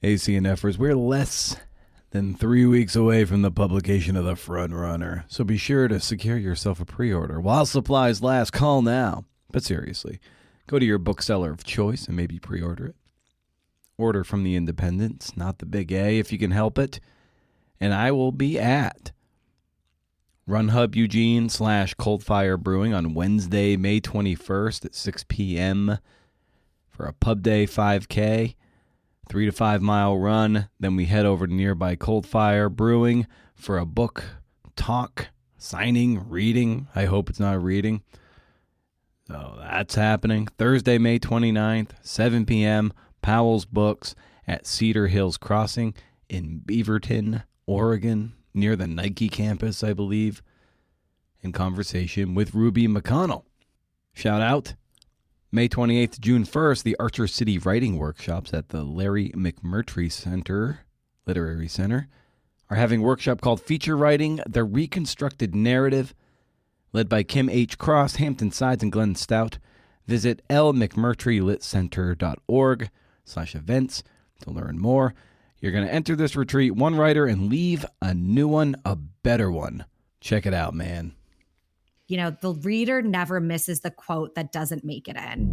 ACNFers, we're less than 3 weeks away from the publication of The Front Runner, so be sure to secure yourself a pre-order. While supplies last, call now. But seriously, go to your bookseller of choice and maybe pre-order it. Order from the independents, not the big A, if you can help it. And I will be at Run Hub Eugene / Coldfire Brewing on Wednesday, May 21st at 6 p.m. for a pub day 5K. 3 to 5 mile run. Then we head over to nearby Coldfire Brewing for a book talk, signing, reading. I hope it's not a reading. So that's happening. Thursday, May 29th, 7 p.m. Powell's Books at Cedar Hills Crossing in Beaverton, Oregon, near the Nike campus, I believe. In conversation with Ruby McConnell. Shout out. May 28th to June 1st, the Archer City Writing Workshops at the Larry McMurtry Center, Literary Center, are having a workshop called Feature Writing, the Reconstructed Narrative, led by Kim H. Cross, Hampton Sides, and Glenn Stout. Visit lmcmurtrylitcenter.org/events to learn more. You're going to enter this retreat one writer and leave a new one, a better one. Check it out, man. You know, the reader never misses the quote that doesn't make it in.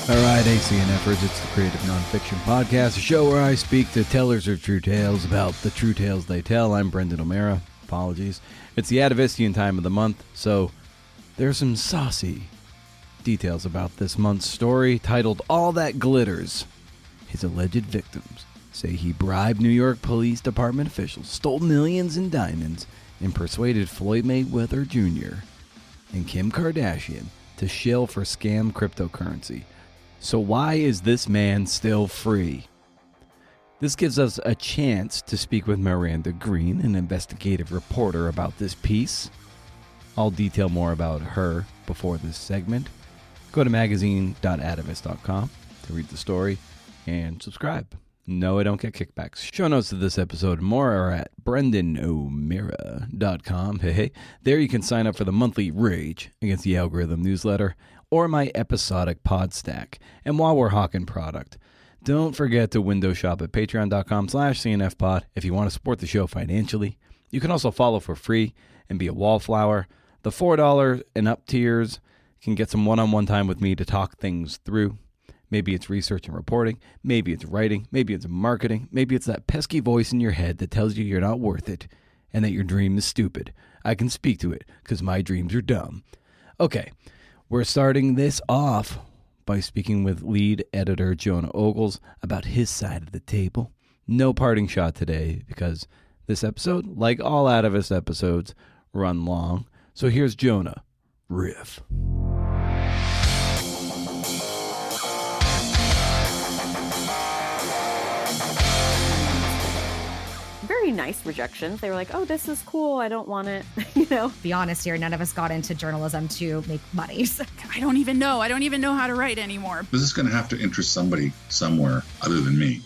All right, ACNFers, it's the Creative Nonfiction Podcast, a show where I speak to tellers of true tales about the true tales they tell. I'm Brendan O'Mara. Apologies. It's the Atavistian time of the month, so there's some saucy details about this month's story titled All That Glitters. His alleged victims say he bribed New York Police Department officials, stole millions in diamonds, and persuaded Floyd Mayweather Jr. and Kim Kardashian to shill for scam cryptocurrency. So why is this man still free? This gives us a chance to speak with Miranda Green, an investigative reporter, about this piece. I'll detail more about her before this segment. Go to magazine.atavist.com to read the story and subscribe. No, I don't get kickbacks. Show notes to this episode and more are at brendano'mara.com. Hey, there you can sign up for the monthly Rage Against the Algorithm newsletter or my episodic pod stack. And while we're hawking product, don't forget to window shop at patreon.com/cnfpod if you want to support the show financially. You can also follow for free and be a wallflower. The $4 and up tiers can get some one-on-one time with me to talk things through. Maybe it's research and reporting. Maybe it's writing. Maybe it's marketing. Maybe it's that pesky voice in your head that tells you you're not worth it and that your dream is stupid. I can speak to it because my dreams are dumb. Okay, we're starting this off by speaking with lead editor Jonah Ogles about his side of the table. No parting shot today because this episode, like all Atavist episodes, run long. So here's Jonah. Riff. Very nice rejections. They were like, oh, this is cool. I don't want it. You know, Be honest here, none of us got into journalism to make money. So I don't even know how to write anymore. This is going to have to interest somebody somewhere other than me.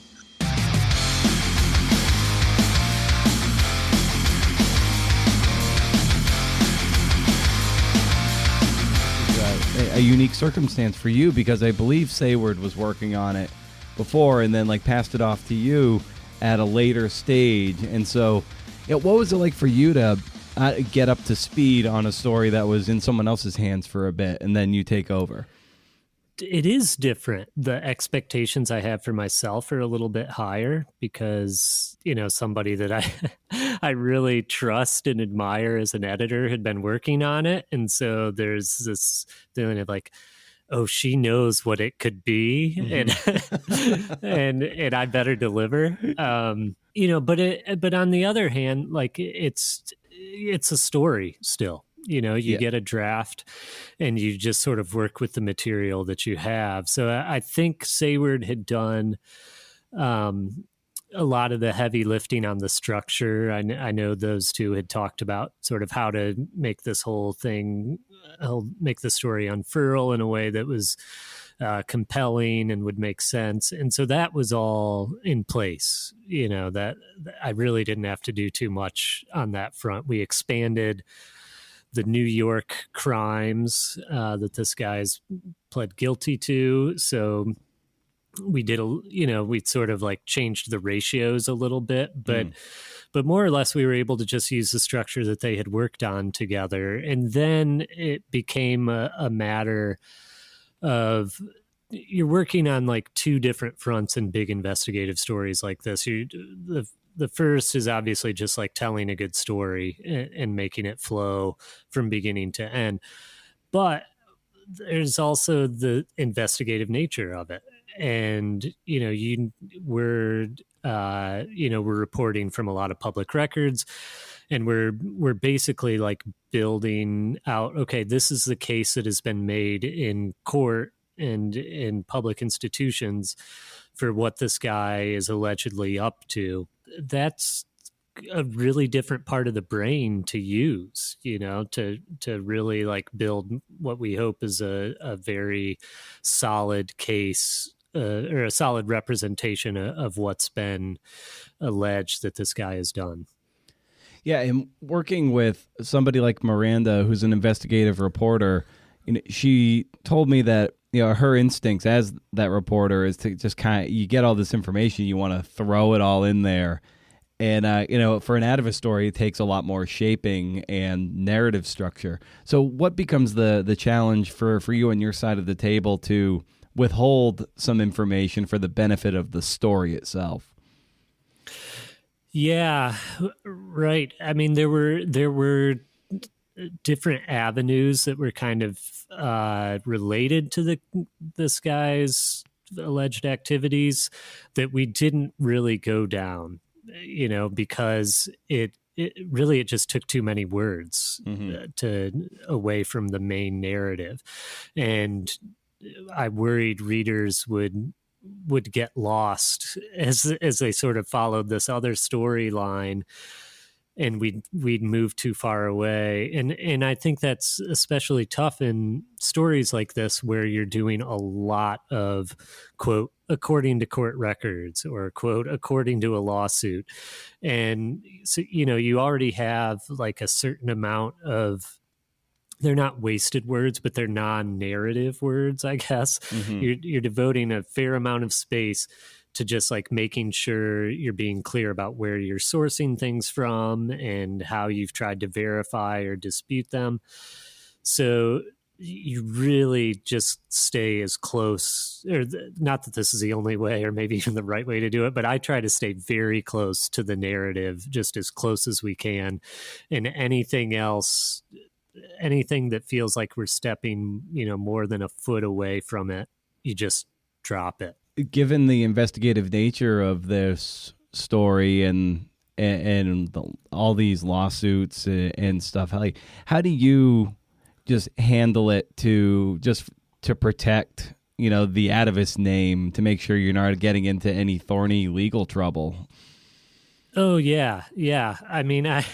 A unique circumstance for you because I believe Sayward was working on it before and then passed it off to you at a later stage. And so what was it like for you to get up to speed on a story that was in someone else's hands for a bit and then you take over? It is different. The expectations I have for myself are a little bit higher because, somebody that I really trust and admire as an editor had been working on it. And so there's this feeling of oh, she knows what it could be, mm-hmm. and I better deliver. But on the other hand, it's a story still. You get a draft and you just sort of work with the material that you have. So I think Sayward had done a lot of the heavy lifting on the structure. I know those two had talked about sort of how to make this whole thing, make the story unfurl in a way that was compelling and would make sense. And so that was all in place, that I really didn't have to do too much on that front. We expanded the New York crimes that this guy's pled guilty to. So we did we sort of like changed the ratios a little bit, but more or less we were able to just use the structure that they had worked on together. And then it became a matter of, you're working on like two different fronts in big investigative stories like this. The first is obviously just like telling a good story and making it flow from beginning to end. But there's also the investigative nature of it. And, we're reporting from a lot of public records, and we're basically like building out, okay, this is the case that has been made in court and in public institutions for what this guy is allegedly up to. That's a really different part of the brain to use, to really like build what we hope is a very solid case or a solid representation of what's been alleged that this guy has done. Yeah, and working with somebody like Miranda, who's an investigative reporter, she told me that her instincts as that reporter is to just kind of, you get all this information, you want to throw it all in there. And, for an Atavist story, it takes a lot more shaping and narrative structure. So what becomes the challenge for you on your side of the table to withhold some information for the benefit of the story itself? Yeah, right. I mean, there were different avenues that were kind of related to this guy's alleged activities that we didn't really go down, because it just took too many words away from the main narrative. And I worried readers would get lost as they sort of followed this other storyline, and we'd move too far away. And I think that's especially tough in stories like this, where you're doing a lot of, quote, according to court records, or quote, according to a lawsuit. And so, you already have like a certain amount of, they're not wasted words, but they're non-narrative words, I guess. You're devoting a fair amount of space to just like making sure you're being clear about where you're sourcing things from and how you've tried to verify or dispute them. So you really just stay as close, or not that this is the only way or maybe even the right way to do it, but I try to stay very close to the narrative, just as close as we can. And anything else, anything that feels like we're stepping, more than a foot away from it, you just drop it. Given the investigative nature of this story and all these lawsuits and stuff, how do you just handle it to protect, the Atavist name, to make sure you're not getting into any thorny legal trouble? Oh yeah. I mean, I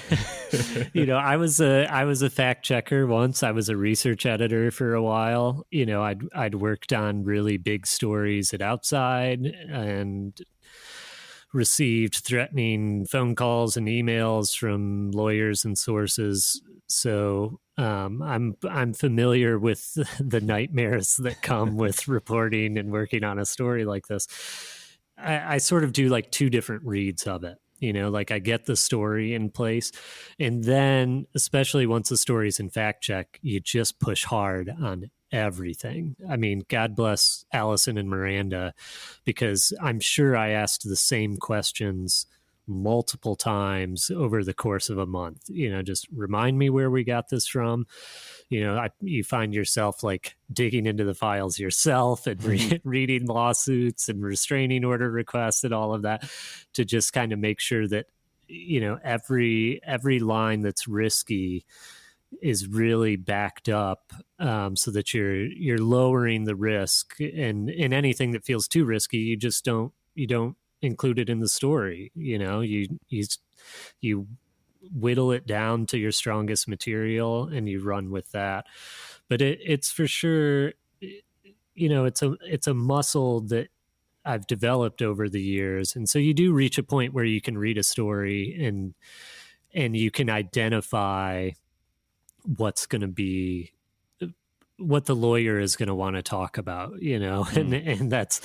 was a fact checker once. I was a research editor for a while. I'd worked on really big stories at Outside and received threatening phone calls and emails from lawyers and sources. So I'm familiar with the nightmares that come with reporting and working on a story like this. I sort of do like two different reads of it. Like I get the story in place, and then especially once the story's in fact check, you just push hard on everything. I mean, God bless Allison and Miranda, because I'm sure I asked the same questions multiple times over the course of a month. Just remind me where we got this from. You find yourself like digging into the files yourself and reading lawsuits and restraining order requests and all of that, to just kind of make sure that, every line that's risky is really backed up, so that you're lowering the risk. And in anything that feels too risky, you don't include it in the story. You whittle it down to your strongest material and you run with that. But it's for sure, it's a muscle that I've developed over the years. And so you do reach a point where you can read a story and you can identify what's going to be, what the lawyer is going to want to talk about, and that's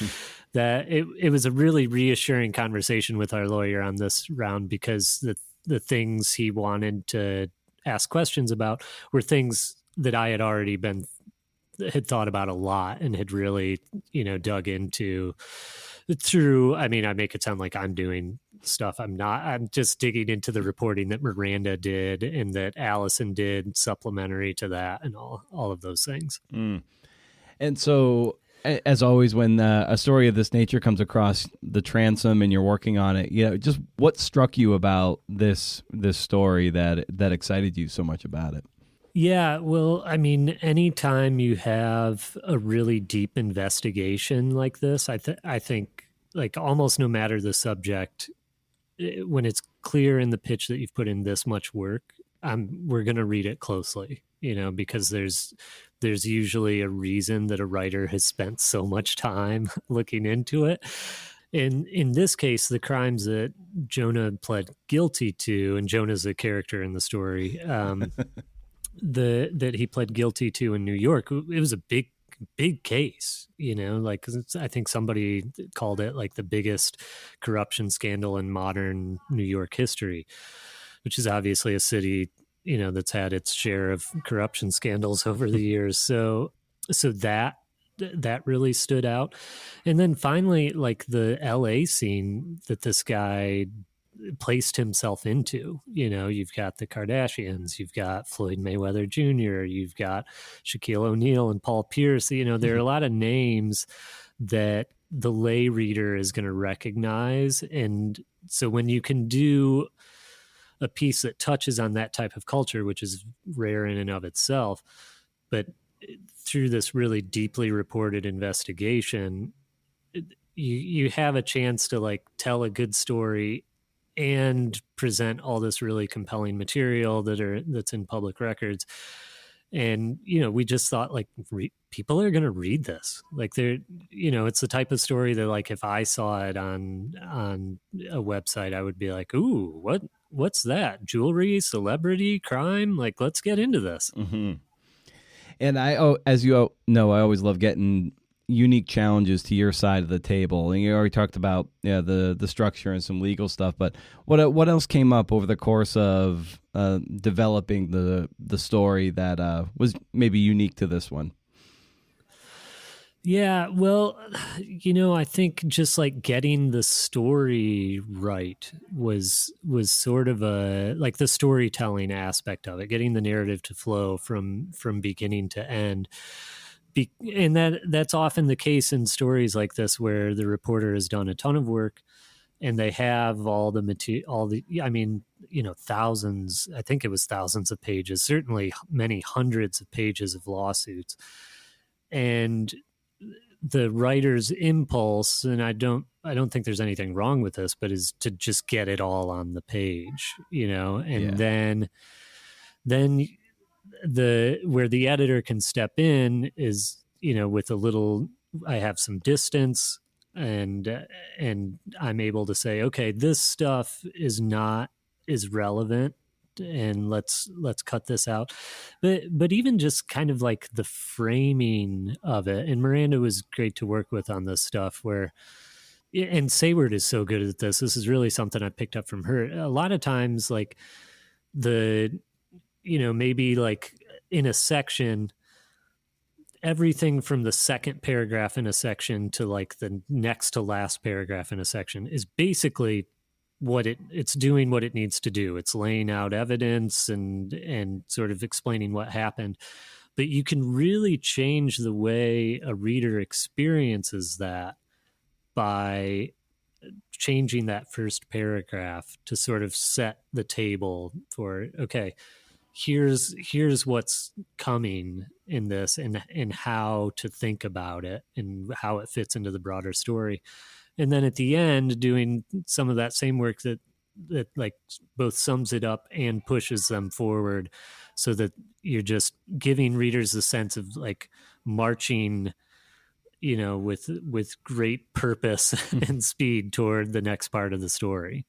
that. It was a really reassuring conversation with our lawyer on this round, because the things he wanted to ask questions about were things that I had already had thought about a lot and had really, dug into through. I mean, I make it sound like I'm doing stuff. I'm not. I'm just digging into the reporting that Miranda did and that Allison did supplementary to that, and all of those things. And so, as always, when a story of this nature comes across the transom and you're working on it, just what struck you about this story that excited you so much about it? Yeah, well, I mean, anytime you have a really deep investigation like this, I think, like, almost no matter the subject, when it's clear in the pitch that you've put in this much work, we're going to read it closely, because there's usually a reason that a writer has spent so much time looking into it. And in this case, the crimes that Jonah pled guilty to, and Jonah's a character in the story, that he pled guilty to in New York, it was a big case, like, I think somebody called it like the biggest corruption scandal in modern New York history, which is obviously a city, that's had its share of corruption scandals over the years. So that really stood out. And then finally, like, the LA scene that this guy placed himself into, you've got the Kardashians, you've got Floyd Mayweather Jr., you've got Shaquille O'Neal and Paul Pierce. There are a lot of names that the lay reader is going to recognize. And so when you can do a piece that touches on that type of culture, which is rare in and of itself, but through this really deeply reported investigation, you have a chance to, like, tell a good story and present all this really compelling material that's in public records. And, we just thought, like, people are going to read this. Like, it's the type of story that, like, if I saw it on a website, I would be like, ooh, what's that? Jewelry, celebrity, crime? Like, let's get into this. Mm-hmm. And as you know, I always love getting unique challenges to your side of the table. And you already talked about the structure and some legal stuff, but what else came up over the course of developing the story that was maybe unique to this one? Yeah, well, I think just, like, getting the story right was sort of like the storytelling aspect of it, getting the narrative to flow from beginning to end. And that's often the case in stories like this, where the reporter has done a ton of work and they have all the material, thousands, I think it was thousands of pages, certainly many hundreds of pages of lawsuits. And the writer's impulse, and I don't think there's anything wrong with this, but is to just get it all on the page, and then where the editor can step in is, with a little, I have some distance, and I'm able to say, okay, this stuff is relevant, and let's cut this out. But even just kind of like the framing of it, and Miranda was great to work with on this stuff, and Sayward is so good at this. This is really something I picked up from her. A lot of times, like, maybe, like, in a section, everything from the second paragraph in a section to, like, the next to last paragraph in a section is basically it's doing what it needs to do. It's laying out evidence and sort of explaining what happened. But you can really change the way a reader experiences that by changing that first paragraph to sort of set the table for, okay, here's what's coming in this, and how to think about it and how it fits into the broader story. And then at the end, doing some of that same work that like both sums it up and pushes them forward, so that you're just giving readers a sense of, like, marching, with great purpose and speed toward the next part of the story.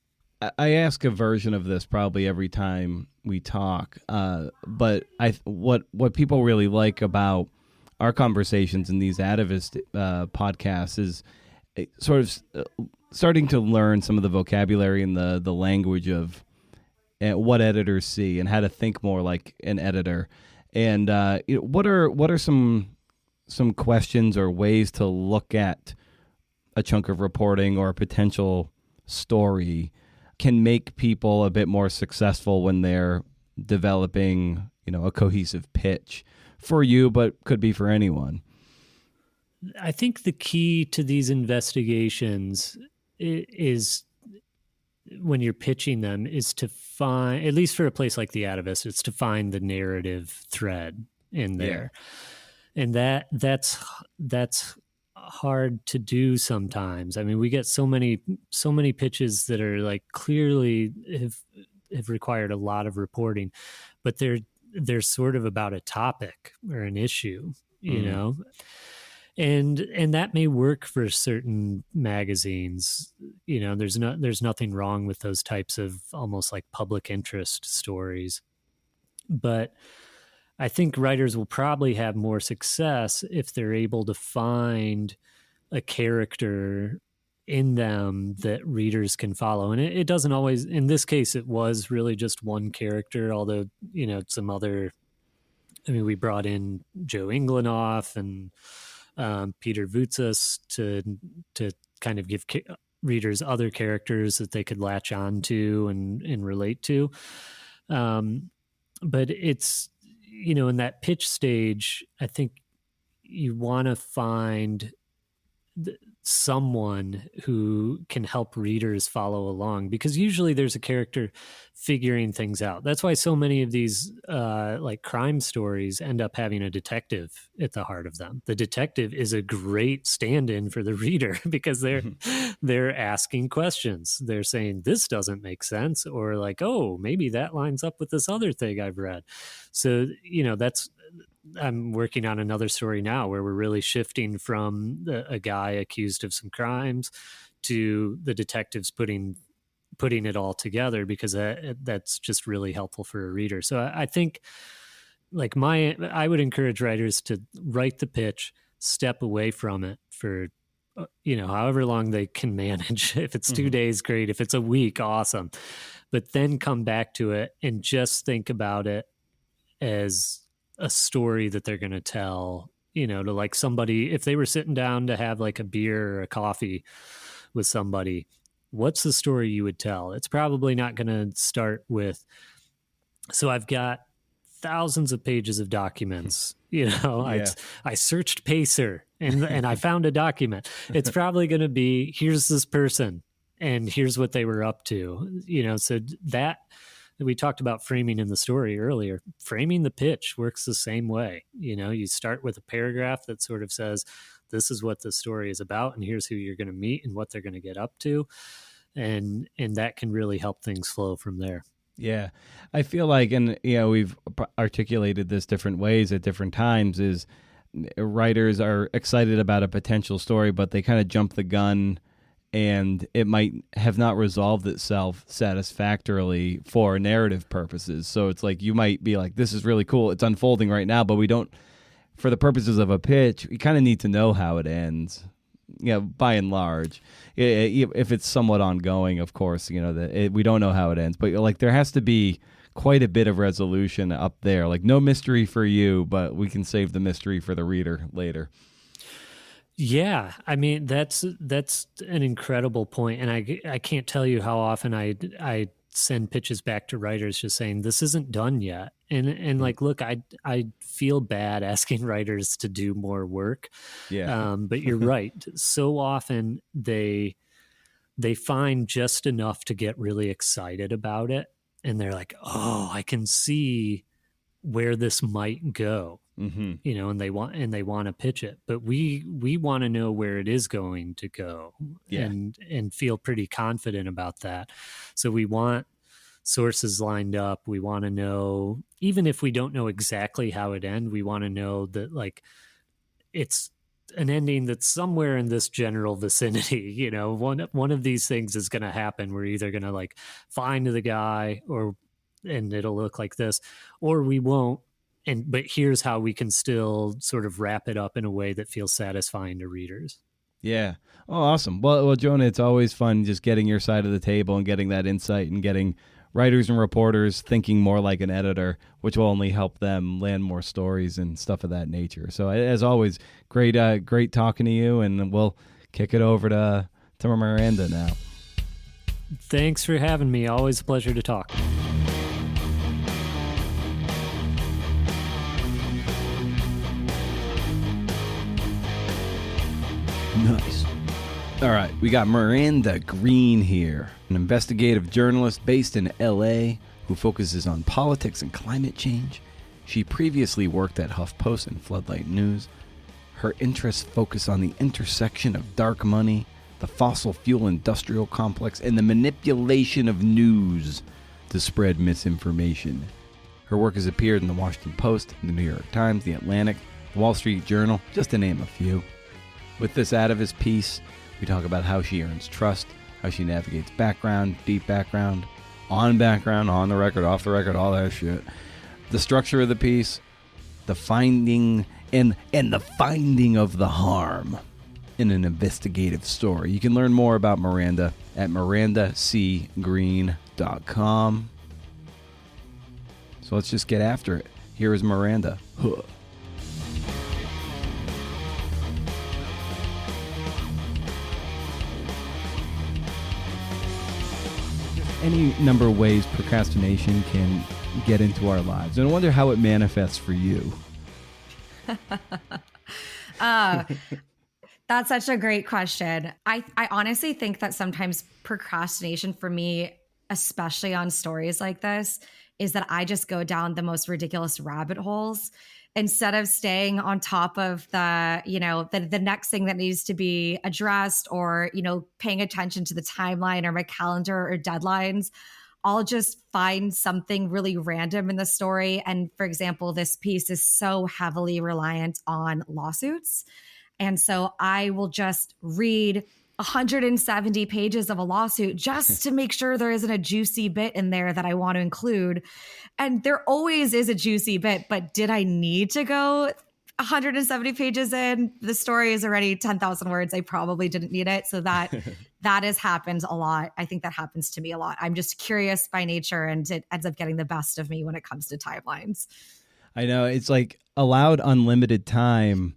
I ask a version of this probably every time we talk, but what people really like about our conversations in these Atavist podcasts is sort of starting to learn some of the vocabulary and the language of what editors see and how to think more like an editor. And what are some questions or ways to look at a chunk of reporting or a potential story can make people a bit more successful when they're developing, a cohesive pitch for you, but could be for anyone? I think the key to these investigations is when you're pitching them is to find, at least for a place like the Atavist, it's to find the narrative thread in there. Yeah. And that's hard to do sometimes. I mean, we get so many pitches that are like clearly have required a lot of reporting, but they're sort of about a topic or an issue, you know? And that may work for certain magazines. There's nothing wrong with those types of almost like public interest stories. But I think writers will probably have more success if they're able to find a character in them that readers can follow. And it doesn't always, in this case, it was really just one character, although, some other, we brought in Joe Inglenoff and Peter Voutsas to kind of give readers other characters that they could latch on to and relate to. But it's, in that pitch stage, I think you want to find someone who can help readers follow along, because usually there's a character figuring things out. That's why so many of these like crime stories end up having a detective at the heart of them. The detective is a great stand-in for the reader because they're asking questions. They're saying, this doesn't make sense, or like, oh, maybe that lines up with this other thing I've read. So, I'm working on another story now where we're really shifting from a guy accused of some crimes to the detectives putting it all together, because that's just really helpful for a reader. So I think like I would encourage writers to write the pitch, step away from it for, however long they can manage. If it's 2 days, great. If it's a week, awesome. But then come back to it and just think about it as a story that they're going to tell, to like somebody, if they were sitting down to have like a beer or a coffee with somebody, what's the story you would tell? It's probably not going to start with, so I've got thousands of pages of documents, I searched Pacer and I found a document. It's probably going to be, here's this person and here's what they were up to, so that we talked about framing in the story earlier. Framing the pitch works the same way. You start with a paragraph that sort of says, this is what the story is about, and here's who you're going to meet and what they're going to get up to. And that can really help things flow from there. Yeah. I feel like, and we've articulated this different ways at different times, is writers are excited about a potential story, but they kind of jump the gun, and it might have not resolved itself satisfactorily for narrative purposes. So it's like you might be like, this is really cool, it's unfolding right now, but we don't, for the purposes of a pitch, we kind of need to know how it ends, by and large. If it's somewhat ongoing, of course, we don't know how it ends. But like there has to be quite a bit of resolution up there. Like no mystery for you, but we can save the mystery for the reader later. Yeah, I mean that's an incredible point, and I can't tell you how often I send pitches back to writers just saying this isn't done yet, and like look, I feel bad asking writers to do more work, but you're right. So often they find just enough to get really excited about it, and they're like, oh, I can see where this might go. And they want to pitch it, but we want to know where it is going to go, and feel pretty confident about that. So we want sources lined up. We want to know, even if we don't know exactly how it ends, we want to know that like it's an ending that's somewhere in this general vicinity. You know, one of these things is going to happen. We're either going to like find the guy, and it'll look like this, or we won't. But here's how we can still sort of wrap it up in a way that feels satisfying to readers. Yeah. Oh, awesome. Well, Jonah, it's always fun just getting your side of the table and getting that insight and getting writers and reporters thinking more like an editor, which will only help them land more stories and stuff of that nature. So, as always, great talking to you, and we'll kick it over to Miranda now. Thanks for having me. Always a pleasure to talk. Nice. All right, we got Miranda Green here, an investigative journalist based in LA who focuses on politics and climate change. She previously worked at HuffPost and Floodlight News. Her interests focus on the intersection of dark money, the fossil fuel industrial complex, and the manipulation of news to spread misinformation. Her work has appeared in the Washington Post, the New York Times, the Atlantic, the Wall Street Journal, just to name a few. With this Atavist piece, we talk about how she earns trust, how she navigates background, deep background, on the record, off the record, all that shit. The structure of the piece, the finding and the finding of the harm in an investigative story. You can learn more about Miranda at mirandacgreen.com. So let's just get after it. Here is Miranda. Huh. Any number of ways procrastination can get into our lives. And I wonder how it manifests for you. That's such a great question. I honestly think that sometimes procrastination for me, especially on stories like this, is that I just go down the most ridiculous rabbit holes instead of staying on top of the next thing that needs to be addressed, or, paying attention to the timeline or my calendar or deadlines. I'll just find something really random in the story. And for example, this piece is so heavily reliant on lawsuits. And so I will just read 170 pages of a lawsuit just to make sure there isn't a juicy bit in there that I want to include. And there always is a juicy bit, but did I need to go 170 pages in? The story is already 10,000 words. I probably didn't need it. So that has happened a lot. I think that happens to me a lot. I'm just curious by nature, and it ends up getting the best of me when it comes to timelines. I know. It's like allowed unlimited time.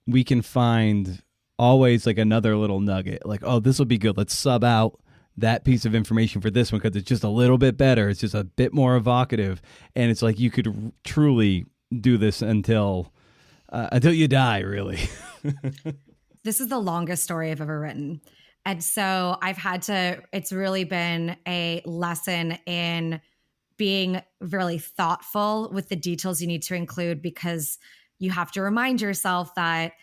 We can find always like another little nugget, like, oh, this will be good. Let's sub out that piece of information for this one because it's just a little bit better. It's just a bit more evocative. And it's like you could truly do this until you die, really. This is the longest story I've ever written. And so it's really been a lesson in being really thoughtful with the details you need to include, because you have to remind yourself that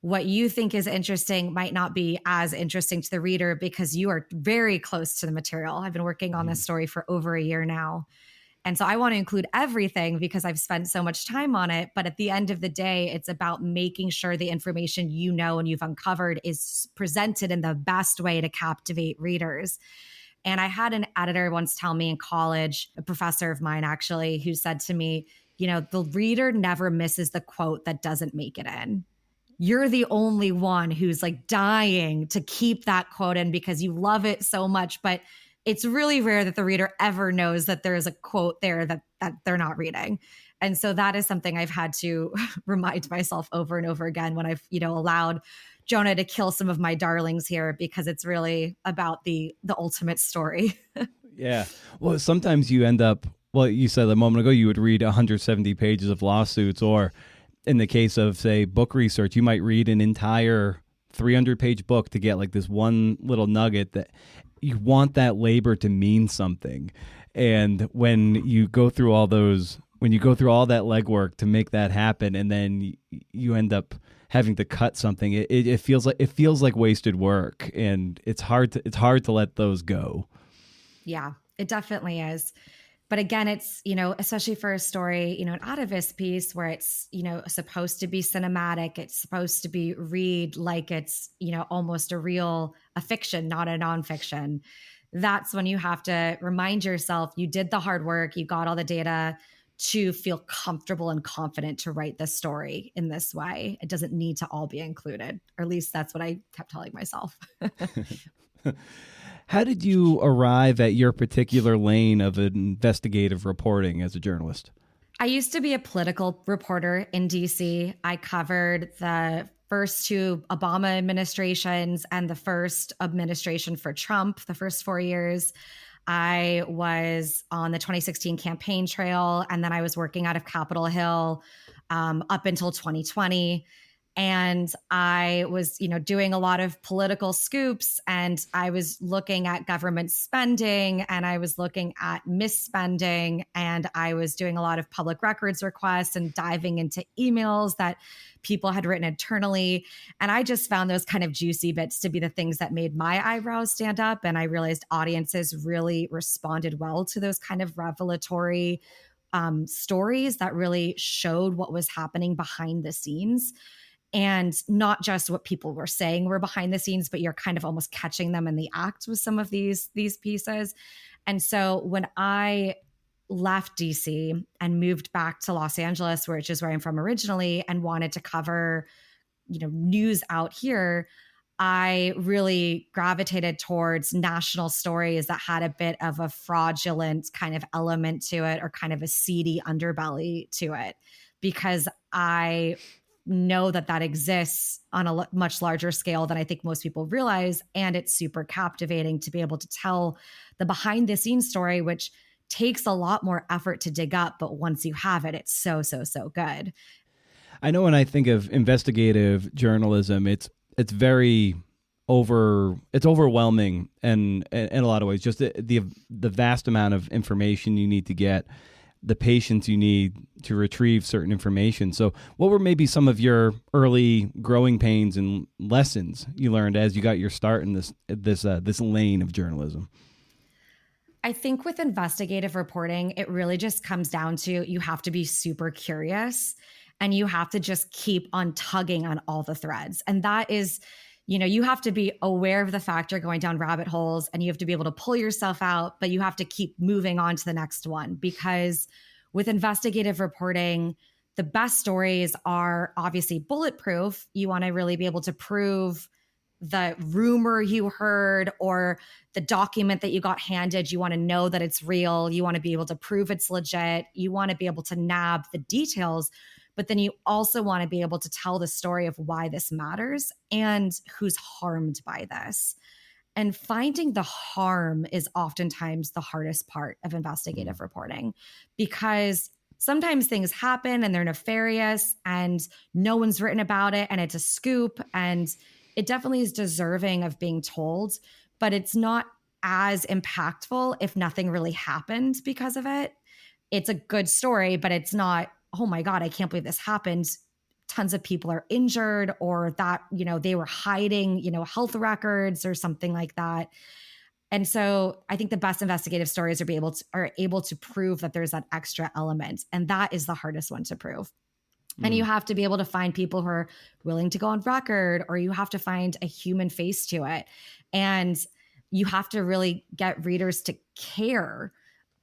what you think is interesting might not be as interesting to the reader because you are very close to the material. I've been working on this story for over a year now. And so I want to include everything because I've spent so much time on it. But at the end of the day, it's about making sure the information and you've uncovered is presented in the best way to captivate readers. And I had an editor once tell me in college, a professor of mine actually, who said to me, the reader never misses the quote that doesn't make it in. You're the only one who's like dying to keep that quote in because you love it so much. But it's really rare that the reader ever knows that there is a quote there that they're not reading. And so that is something I've had to remind myself over and over again when I've, allowed Jonah to kill some of my darlings here, because it's really about the ultimate story. Yeah. Well, sometimes you end up, well, you said a moment ago, you would read 170 pages of lawsuits, or in the case of, say, book research, you might read an entire 300-page book to get like this one little nugget that you want that labor to mean something. And when you go through all that legwork to make that happen, and then you end up having to cut something, it feels like wasted work, and it's hard to let those go. Yeah, it definitely is. But again, it's, especially for a story, an Atavist piece where it's, supposed to be cinematic. It's supposed to be read like it's, almost a fiction, not a nonfiction. That's when you have to remind yourself you did the hard work, you got all the data to feel comfortable and confident to write the story in this way. It doesn't need to all be included, or at least that's what I kept telling myself. How did you arrive at your particular lane of investigative reporting as a journalist? I used to be a political reporter in DC. I covered the first two Obama administrations and the first administration for Trump, the first 4 years. I was on the 2016 campaign trail, and then I was working out of Capitol Hill up until 2020. And I was, doing a lot of political scoops, and I was looking at government spending, and I was looking at misspending, and I was doing a lot of public records requests and diving into emails that people had written internally. And I just found those kind of juicy bits to be the things that made my eyebrows stand up. And I realized audiences really responded well to those kind of revelatory stories that really showed what was happening behind the scenes. And not just what people were saying were behind the scenes, but you're kind of almost catching them in the act with some of these pieces. And so when I left DC and moved back to Los Angeles, which is where I'm from originally, and wanted to cover, news out here, I really gravitated towards national stories that had a bit of a fraudulent kind of element to it, or kind of a seedy underbelly to it, because I know that exists on a much larger scale than I think most people realize. And it's super captivating to be able to tell the behind the scenes story, which takes a lot more effort to dig up. But once you have it, it's so, so, so good. I know when I think of investigative journalism, it's overwhelming and in a lot of ways, just the vast amount of information you need to get, the patience you need to retrieve certain information. So what were maybe some of your early growing pains and lessons you learned as you got your start in this lane of journalism? I think with investigative reporting, it really just comes down to you have to be super curious, and you have to just keep on tugging on all the threads. And that is, you have to be aware of the fact you're going down rabbit holes, and you have to be able to pull yourself out, but you have to keep moving on to the next one. Because with investigative reporting, the best stories are obviously bulletproof. You want to really be able to prove the rumor you heard or the document that you got handed. You want to know that it's real. You want to be able to prove it's legit. You want to be able to nab the details, but then you also want to be able to tell the story of why this matters and who's harmed by this. And finding the harm is oftentimes the hardest part of investigative reporting, because sometimes things happen and they're nefarious and no one's written about it and it's a scoop, and it definitely is deserving of being told, but it's not as impactful if nothing really happened because of it. It's a good story, but it's not, oh my God, I can't believe this happened. Tons of people are injured, or that, they were hiding, health records or something like that. And so I think the best investigative stories are able to prove that there's that extra element. And that is the hardest one to prove. And you have to be able to find people who are willing to go on record, or you have to find a human face to it. And you have to really get readers to care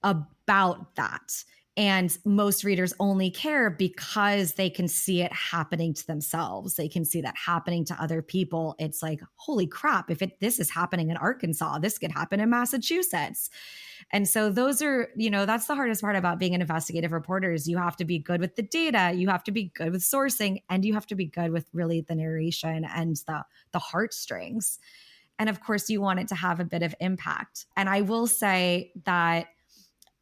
about that. And most readers only care because they can see it happening to themselves. They can see that happening to other people. It's like, holy crap, this is happening in Arkansas, this could happen in Massachusetts. And so those are, that's the hardest part about being an investigative reporter, is you have to be good with the data, you have to be good with sourcing, and you have to be good with really the narration and the heartstrings. And of course, you want it to have a bit of impact. And I will say that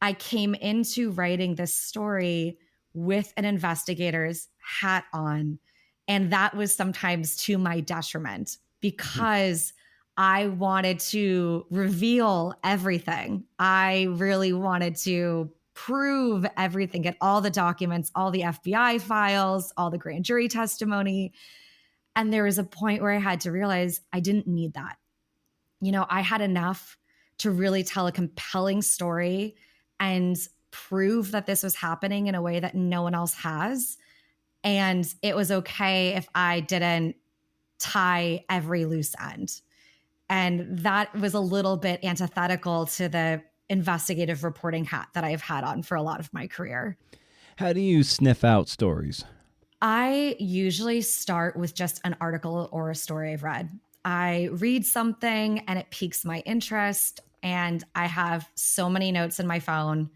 I came into writing this story with an investigator's hat on. And that was sometimes to my detriment, because I wanted to reveal everything. I really wanted to prove everything, get all the documents, all the FBI files, all the grand jury testimony. And there was a point where I had to realize I didn't need that. I had enough to really tell a compelling story and prove that this was happening in a way that no one else has. And it was okay if I didn't tie every loose end. And that was a little bit antithetical to the investigative reporting hat that I've had on for a lot of my career. How do you sniff out stories? I usually start with just an article or a story I've read. I read something and it piques my interest, and I have so many notes in my phone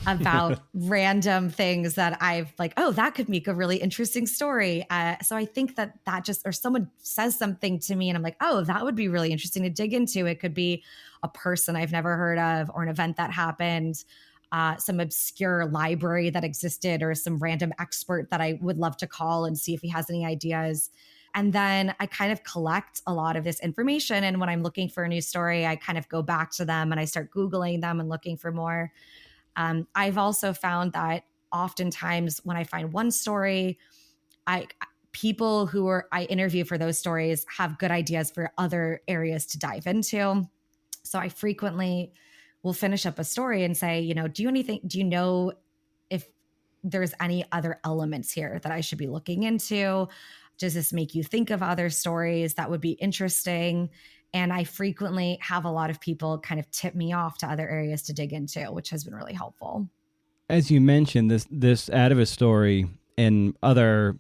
about random things that I've like, oh, that could make a really interesting story. So I think that just, or someone says something to me and I'm like, oh, that would be really interesting to dig into. It could be a person I've never heard of, or an event that happened, some obscure library that existed, or some random expert that I would love to call and see if he has any ideas. And then I kind of collect a lot of this information. And when I'm looking for a new story, I kind of go back to them and I start Googling them and looking for more. I've also found that oftentimes when I find one story, people who I interview for those stories have good ideas for other areas to dive into. So I frequently will finish up a story and say, do you know if there's any other elements here that I should be looking into? Does this make you think of other stories that would be interesting? And I frequently have a lot of people kind of tip me off to other areas to dig into, which has been really helpful. As you mentioned, this Atavist story and other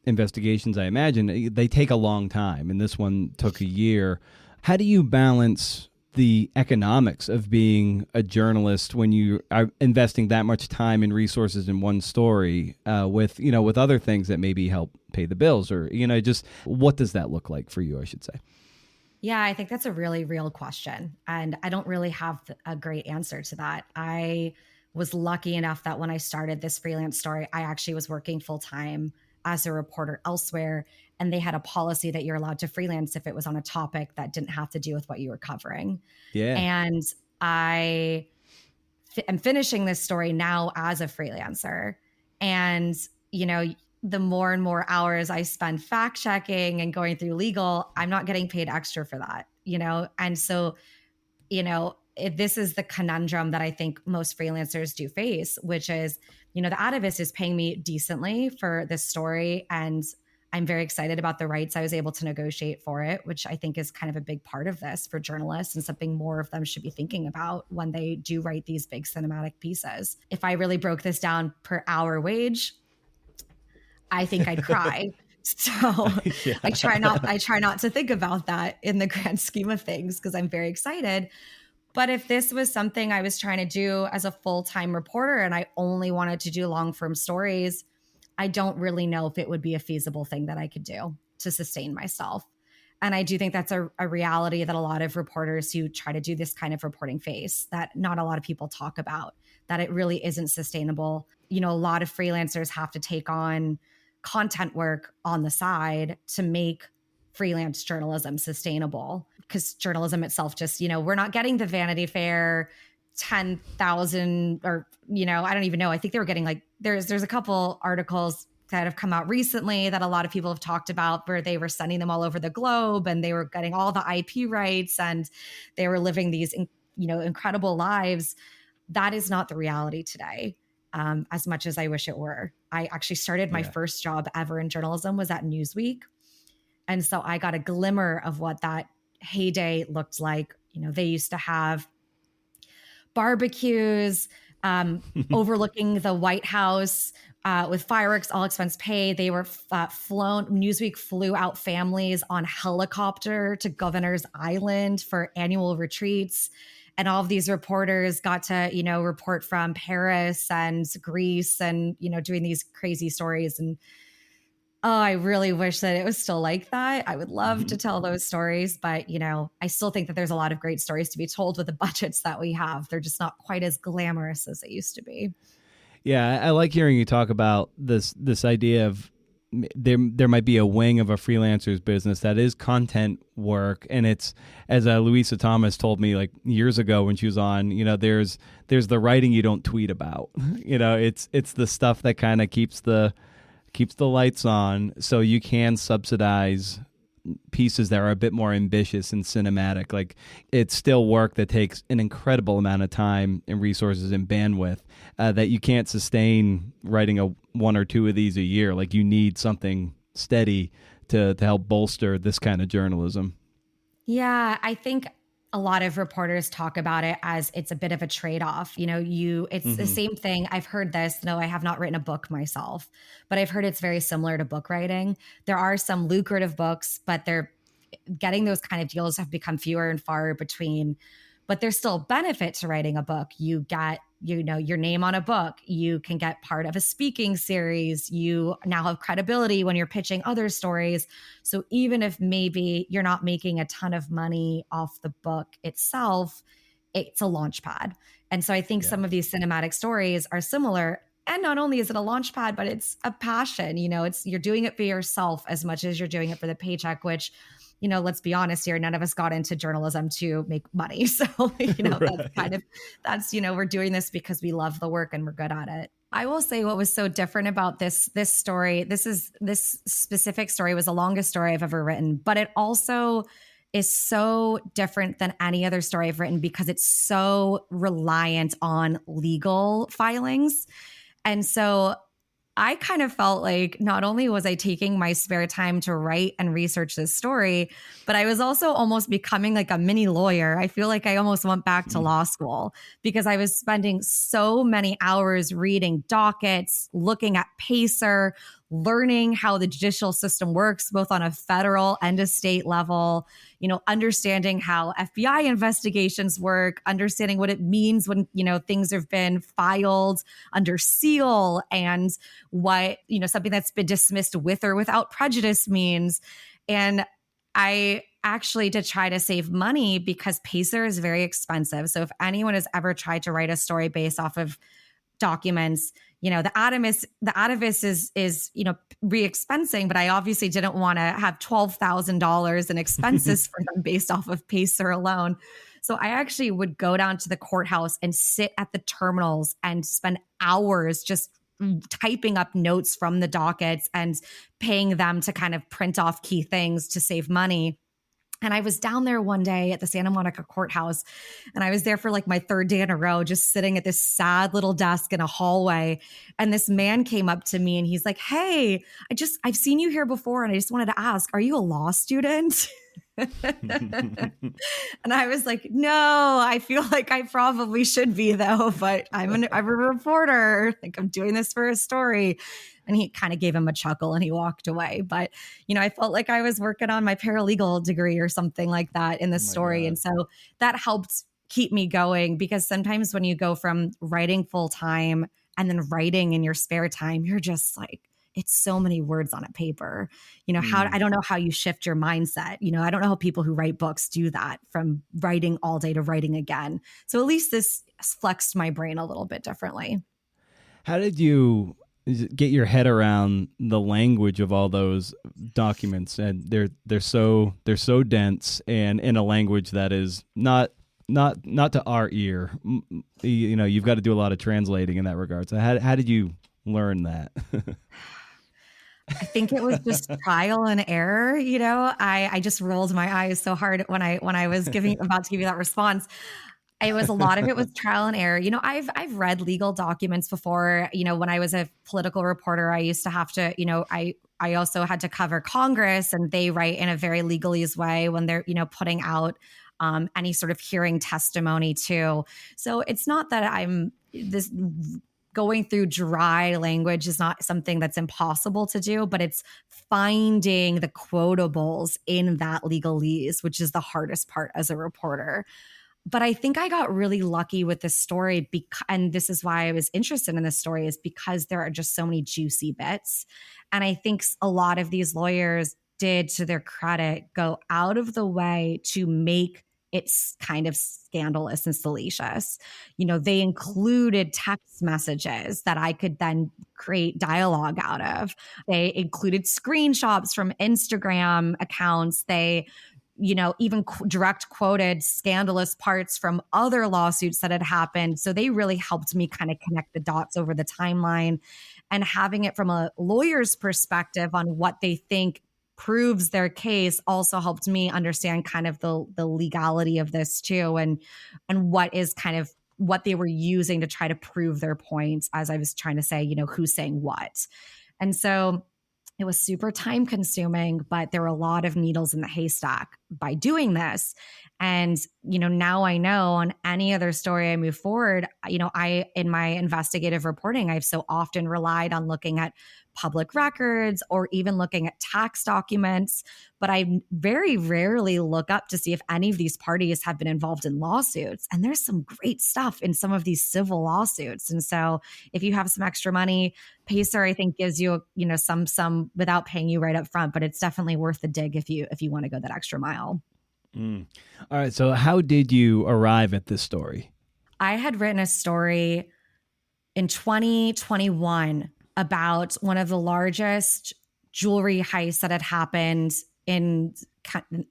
investigations, I imagine, they take a long time, and this one took a year. How do you balance the economics of being a journalist when you are investing that much time and resources in one story with other things that maybe help pay the bills, or just what does that look like for you, I should say? Yeah, I think that's a really real question. And I don't really have a great answer to that. I was lucky enough that when I started this freelance story, I actually was working full time as a reporter elsewhere. And they had a policy that you're allowed to freelance if it was on a topic that didn't have to do with what you were covering. Yeah. And I am finishing this story now as a freelancer. And, the more and more hours I spend fact checking and going through legal, I'm not getting paid extra for that, And so, this is the conundrum that I think most freelancers do face, which is, the Atavist is paying me decently for this story. And I'm very excited about the rights I was able to negotiate for it, which I think is kind of a big part of this for journalists and something more of them should be thinking about when they do write these big cinematic pieces. If I really broke this down per hour wage, I think I'd cry. So yeah. I try not to think about that in the grand scheme of things because I'm very excited. But if this was something I was trying to do as a full-time reporter and I only wanted to do long-form stories, I don't really know if it would be a feasible thing that I could do to sustain myself. And I do think that's a reality that a lot of reporters who try to do this kind of reporting face, that not a lot of people talk about, that it really isn't sustainable. A lot of freelancers have to take on content work on the side to make freelance journalism sustainable, because journalism itself just, we're not getting the Vanity Fair 10,000 or, I don't even know. I think they were getting there's a couple articles that have come out recently that a lot of people have talked about where they were sending them all over the globe and they were getting all the IP rights and they were living these, incredible lives. That is not the reality today. As much as I wish it were. I actually started my first job ever in journalism was at Newsweek. And so I got a glimmer of what that heyday looked like. They used to have barbecues overlooking the White House with fireworks, all expense paid. They were flown. Newsweek flew out families on helicopter to Governor's Island for annual retreats. And all of these reporters got to, report from Paris and Greece and, doing these crazy stories. And I really wish that it was still like that. I would love to tell those stories. But, I still think that there's a lot of great stories to be told with the budgets that we have. They're just not quite as glamorous as they used to be. Yeah, I like hearing you talk about this idea of there might be a wing of a freelancer's business that is content work, and it's, as Louisa Thomas told me years ago when she was on, there's the writing you don't tweet about. It's the stuff that kind of keeps the lights on, so you can subsidize pieces that are a bit more ambitious and cinematic. Like, it's still work that takes an incredible amount of time and resources and bandwidth that you can't sustain writing one or two of these a year. Like, you need something steady to help bolster this kind of journalism. Yeah, I think a lot of reporters talk about it as it's a bit of a trade-off. It's the same thing. I've heard this. No, I have not written a book myself, but I've heard it's very similar to book writing. There are some lucrative books, but they're getting those kind of deals have become fewer and far between. But there's still benefit to writing a book. You get, your name on a book. You can get part of a speaking series. You now have credibility when you're pitching other stories. So even if maybe you're not making a ton of money off the book itself, it's a launch pad. And so I think some of these cinematic stories are similar. And not only is it a launch pad, but it's a passion. You're doing it for yourself as much as you're doing it for the paycheck, which, let's be honest here, none of us got into journalism to make money. So, that's we're doing this because we love the work and we're good at it. I will say what was so different about this story, this specific story was the longest story I've ever written, but it also is so different than any other story I've written because it's so reliant on legal filings. And so I kind of felt like not only was I taking my spare time to write and research this story, but I was also almost becoming like a mini lawyer. I feel like I almost went back to law school because I was spending so many hours reading dockets, looking at PACER, learning how the judicial system works, both on a federal and a state level, understanding how FBI investigations work, understanding what it means when, things have been filed under seal and what, something that's been dismissed with or without prejudice means. And I actually did try to save money because PACER is very expensive. So if anyone has ever tried to write a story based off of documents, the Atavist is re-expensing, but I obviously didn't want to have $12,000 in expenses for them based off of PACER alone. So I actually would go down to the courthouse and sit at the terminals and spend hours just typing up notes from the dockets and paying them to kind of print off key things to save money. And I was down there one day at the Santa Monica courthouse, and I was there for like my third day in a row, just sitting at this sad little desk in a hallway. And this man came up to me and he's like, "Hey, I've seen you here before. And I just wanted to ask, are you a law student?" And I was like, "No, I feel like I probably should be though, but I'm a reporter. Like, I'm doing this for a story." And he kind of gave him a chuckle and he walked away. But, I felt like I was working on my paralegal degree or something like that in the story. God. And so that helped keep me going because sometimes when you go from writing full time and then writing in your spare time, you're just like, it's so many words on a paper. I don't know how you shift your mindset. I don't know how people who write books do that from writing all day to writing again. So at least this flexed my brain a little bit differently. How did you get your head around the language of all those documents? And they're so dense and in a language that is not to our ear. You've got to do a lot of translating in that regard. So how did you learn that? I think it was just trial and error. I just rolled my eyes so hard when I was about to give you that response. A lot of it was trial and error. I've read legal documents before. When I was a political reporter, I used to have to, I also had to cover Congress, and they write in a very legalese way when they're, putting out any sort of hearing testimony too. So it's not that I'm this going through dry language is not something that's impossible to do, but it's finding the quotables in that legalese, which is the hardest part as a reporter. But I think I got really lucky with this story, and this is why I was interested in this story, is because there are just so many juicy bits. And I think a lot of these lawyers did, to their credit, go out of the way to make it kind of scandalous and salacious. They included text messages that I could then create dialogue out of. They included screenshots from Instagram accounts. They even direct quoted scandalous parts from other lawsuits that had happened. So they really helped me kind of connect the dots over the timeline, and having it from a lawyer's perspective on what they think proves their case also helped me understand kind of the legality of this too, and what is kind of what they were using to try to prove their points, as I was trying to say, who's saying what. And so it was super time consuming, but there were a lot of needles in the haystack by doing this. And, now I know on any other story I move forward, in my investigative reporting, I've so often relied on looking at public records or even looking at tax documents, but I very rarely look up to see if any of these parties have been involved in lawsuits. And there's some great stuff in some of these civil lawsuits. And so if you have some extra money, Pacer, I think, gives you, some without paying you right up front, but it's definitely worth the dig if you want to go that extra mile. All right. So how did you arrive at this story? I had written a story in 2021 about one of the largest jewelry heists that had happened in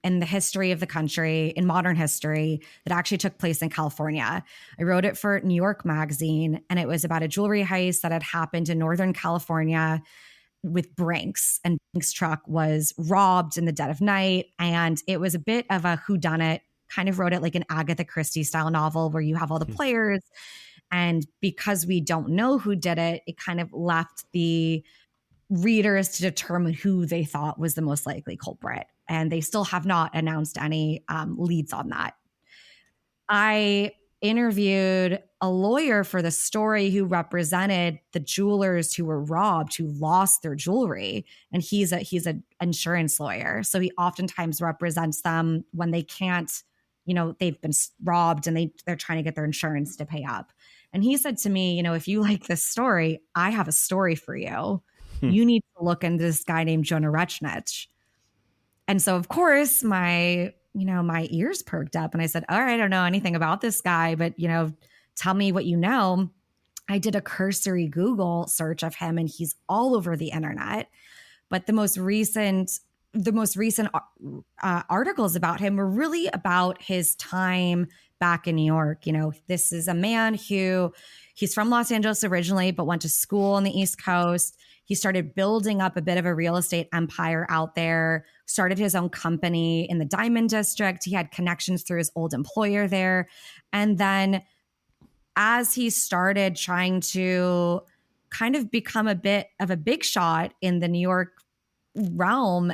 the history of the country, in modern history, that actually took place in California. I wrote it for New York Magazine, and it was about a jewelry heist that had happened in Northern California with Brinks, and Brinks' truck was robbed in the dead of night. And it was a bit of a whodunit, kind of wrote it like an Agatha Christie style novel where you have all the players. And because we don't know who did it, it kind of left the readers to determine who they thought was the most likely culprit. And they still have not announced any leads on that. I interviewed a lawyer for the story who represented the jewelers who were robbed, who lost their jewelry. And he's an insurance lawyer. So he oftentimes represents them when they can't, they've been robbed and they're trying to get their insurance to pay up. And he said to me, if you like this story, I have a story for you. You need to look into this guy named Jonah Rechnich. And so, of course, my ears perked up and I said, all right, I don't know anything about this guy, but, tell me what you know. I did a cursory Google search of him and he's all over the internet. But the most recent articles about him were really about his time back in New York. This is a man he's from Los Angeles originally, but went to school on the East Coast. He started building up a bit of a real estate empire out there, started his own company in the Diamond District. He had connections through his old employer there. And then as he started trying to kind of become a bit of a big shot in the New York realm,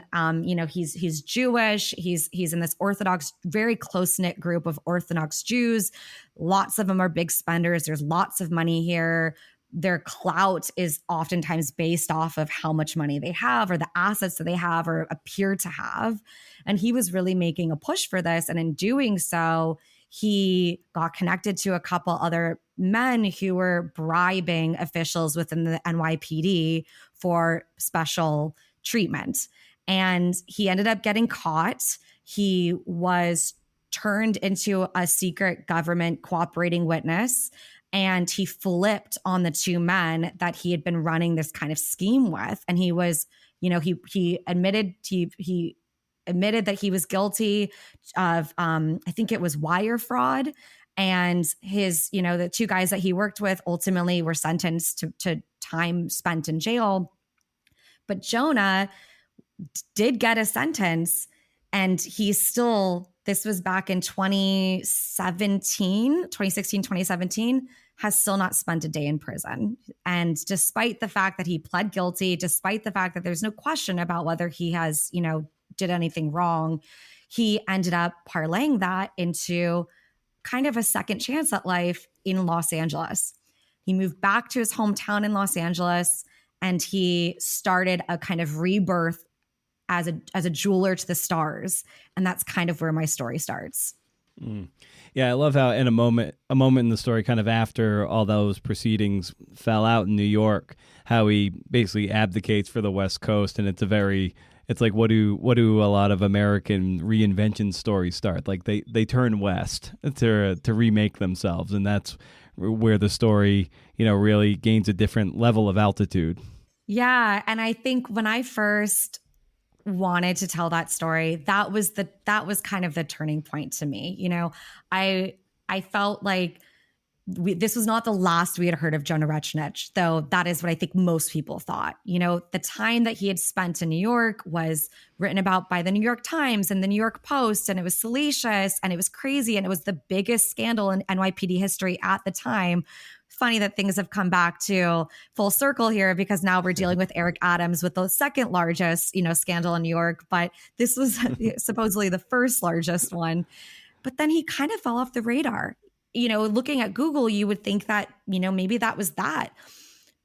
he's Jewish. He's in this Orthodox, very close-knit group of Orthodox Jews. Lots of them are big spenders. There's lots of money here. Their clout is oftentimes based off of how much money they have or the assets that they have or appear to have. And he was really making a push for this. And in doing so, he got connected to a couple other men who were bribing officials within the NYPD for special treatment. And he ended up getting caught. He was turned into a secret government cooperating witness. And he flipped on the two men that he had been running this kind of scheme with. And he was, he admitted that he was guilty of, I think it was wire fraud. And his, the two guys that he worked with ultimately were sentenced to time spent in jail. But Jonah did get a sentence, and he's still, this was back in 2016, 2017, has still not spent a day in prison. And despite the fact that he pled guilty, despite the fact that there's no question about whether he has, did anything wrong, he ended up parlaying that into kind of a second chance at life in Los Angeles. He moved back to his hometown in Los Angeles, and he started a kind of rebirth as a jeweler to the stars. And that's kind of where my story starts. Yeah, I love how in a moment in the story, kind of after all those proceedings fell out in New York, how he basically abdicates for the West Coast, and it's like what do a lot of American reinvention stories start? Like they turn west to remake themselves, and that's where the story really gains a different level of altitude. Yeah, and I think when I first wanted to tell that story, that was kind of the turning point to me. I felt like this was not the last we had heard of Jonah Rechnich, though that is what I think most people thought. You know, the time that he had spent in New York was written about by the New York Times and the New York Post, and it was salacious and it was crazy, and it was the biggest scandal in NYPD history at the time. Funny that things have come back to full circle here, because now we're dealing with Eric Adams with the second largest, scandal in New York, but this was supposedly the first largest one. But then he kind of fell off the radar. Looking at Google, you would think that, maybe that was that.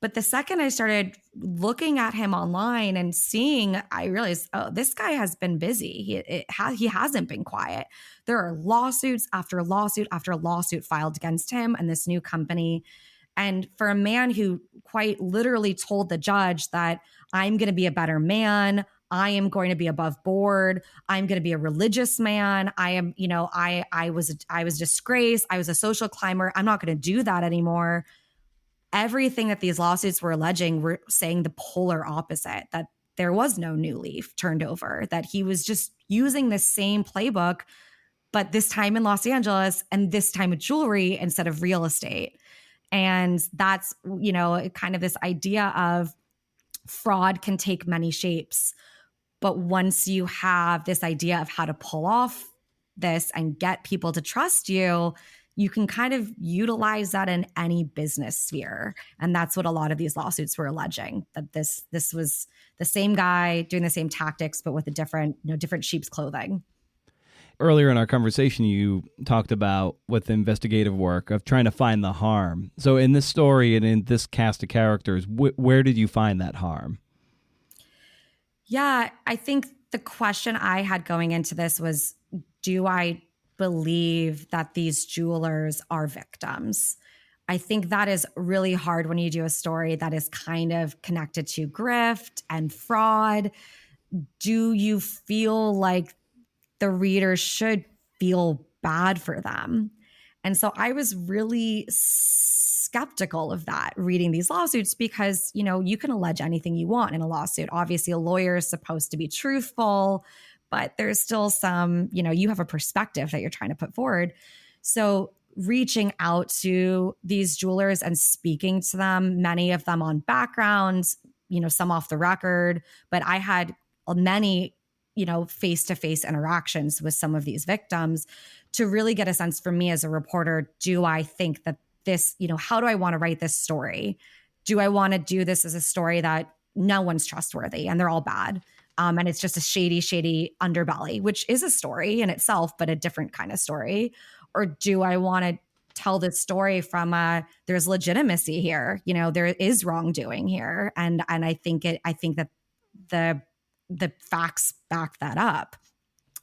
But the second I started looking at him online and seeing, I realized, oh, this guy has been busy. He hasn't been quiet. There are lawsuits after lawsuit after lawsuit filed against him and this new company. And for a man who quite literally told the judge that I'm going to be a better man, I am going to be above board, I'm going to be a religious man, I am, I was disgraced, I was a social climber, I'm not going to do that anymore. Everything that these lawsuits were alleging were saying the polar opposite, that there was no new leaf turned over, that he was just using the same playbook, but this time in Los Angeles and this time with jewelry instead of real estate. And that's, kind of this idea of fraud can take many shapes. But once you have this idea of how to pull off this and get people to trust you, you can kind of utilize that in any business sphere. And that's what a lot of these lawsuits were alleging, that this was the same guy doing the same tactics, but with a different sheep's clothing. Earlier in our conversation, you talked about with the investigative work of trying to find the harm. So in this story and in this cast of characters, where did you find that harm? Yeah, I think the question I had going into this was, do I believe that these jewelers are victims? I think that is really hard when you do a story that is kind of connected to grift and fraud. Do you feel like the reader should feel bad for them? And so I was really skeptical of that reading these lawsuits, because, you can allege anything you want in a lawsuit. Obviously, a lawyer is supposed to be truthful, but there's still some, you have a perspective that you're trying to put forward. So reaching out to these jewelers and speaking to them, many of them on backgrounds, some off the record, but I had many, face-to-face interactions with some of these victims to really get a sense for me as a reporter. Do I think that this, how do I want to write this story? Do I want to do this as a story that no one's trustworthy and they're all bad? And it's just a shady underbelly, which is a story in itself, but a different kind of story. Or do I want to tell this story from there's legitimacy here, there is wrongdoing here. And I think that the facts back that up.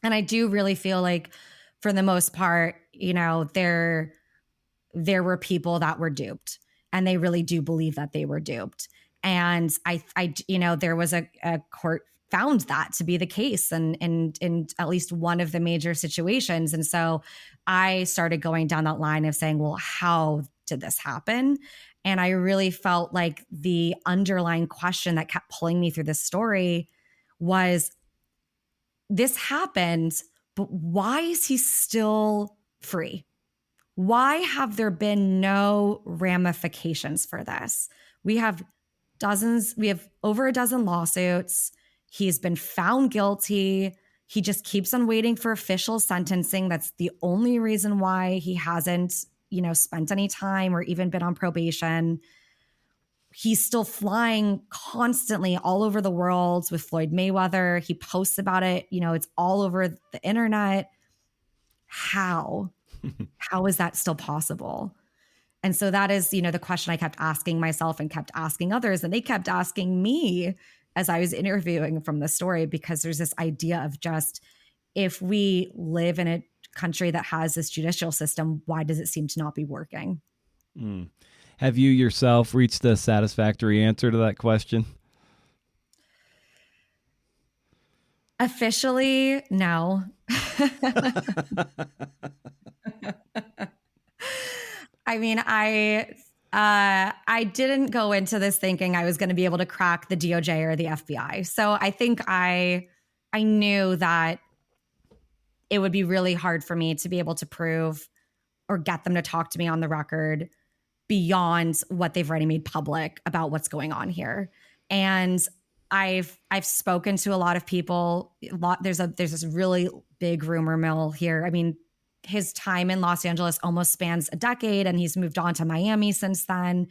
And I do really feel like, for the most part, there were people that were duped, and they really do believe that they were duped. And I there was a court found that to be the case in at least one of the major situations. And so I started going down that line of saying, well, how did this happen? And I really felt like the underlying question that kept pulling me through this story was, this happened, but why is he still free? Why have there been no ramifications for this? We have over a dozen lawsuits. He's been found guilty. He just keeps on waiting for official sentencing. That's the only reason why he hasn't, spent any time or even been on probation. He's still flying constantly all over the world with Floyd Mayweather. He posts about it. It's all over the internet. How is that still possible? And so that is, the question I kept asking myself and kept asking others. And they kept asking me as I was interviewing from the story, because there's this idea of just, if we live in a country that has this judicial system, why does it seem to not be working? Mm. Have you yourself reached a satisfactory answer to that question? Officially, no. I mean, I didn't go into this thinking I was going to be able to crack the DOJ or the FBI. So I think I knew that it would be really hard for me to be able to prove or get them to talk to me on the record beyond what they've already made public about what's going on here. And I've spoken to a lot of people. There's this really big rumor mill here. I mean, his time in Los Angeles almost spans a decade, and he's moved on to Miami since then.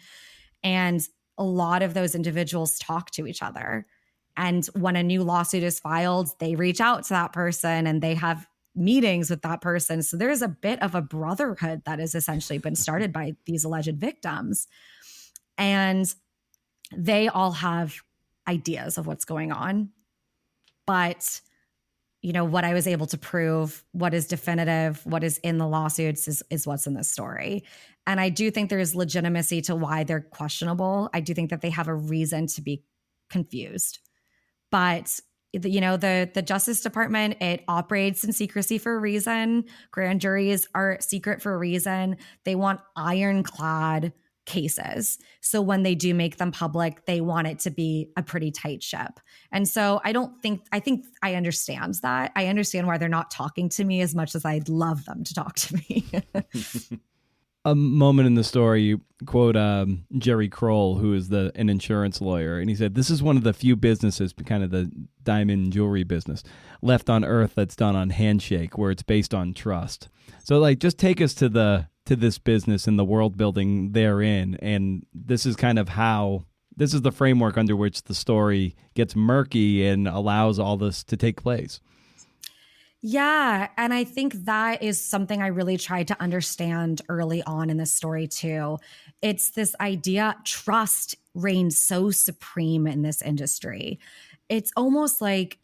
And a lot of those individuals talk to each other. And when a new lawsuit is filed, they reach out to that person and they have meetings with that person. So there's a bit of a brotherhood that has essentially been started by these alleged victims. And they all have ideas of what's going on. But, you know, what I was able to prove, what is definitive, what is in the lawsuits is what's in this story. And I do think there's legitimacy to why they're questionable. I do think that they have a reason to be confused. But you know, the Justice Department, it operates in secrecy for a reason. Grand juries are secret for a reason. They want ironclad cases. So when they do make them public, they want it to be a pretty tight ship. And so I think I understand that. I understand why they're not talking to me as much as I'd love them to talk to me. A moment in the story, you quote Jerry Kroll, who is an insurance lawyer, and he said, "This is one of the few businesses, kind of the diamond jewelry business, left on earth that's done on handshake, where it's based on trust." So, like, just take us to this business and the world building therein, and this is kind of this is the framework under which the story gets murky and allows all this to take place. Yeah. And I think that is something I really tried to understand early on in this story too. It's this idea, trust reigns so supreme in this industry. It's almost like,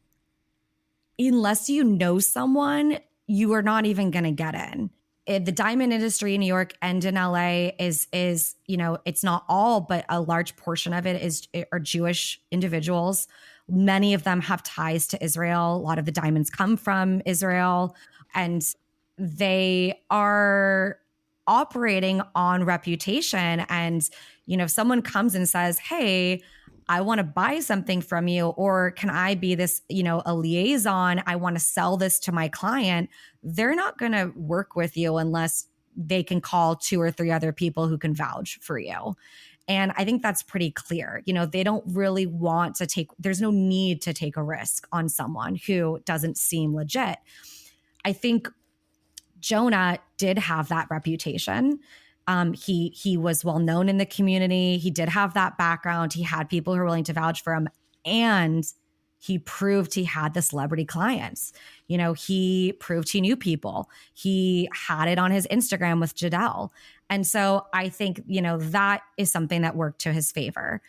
unless you know someone, you are not even going to get in. The diamond industry in New York and in LA is, you know, it's not all, but a large portion of it are Jewish individuals. Many of them have ties to Israel. A lot of the diamonds come from Israel, and they are operating on reputation. And, you know, if someone comes and says, "Hey, I want to buy something from you," or "Can I be this, you know, a liaison? I want to sell this to my client," they're not going to work with you unless they can call 2 or 3 other people who can vouch for you. And I think that's pretty clear. You know, they don't really want to there's no need to take a risk on someone who doesn't seem legit. I think Jonah did have that reputation. He was well known in the community. He did have that background. He had people who were willing to vouch for him, and he proved he had the celebrity clients. You know, he proved he knew people. He had it on his Instagram with Jadelle. And so I think, you know, that is something that worked to his favor.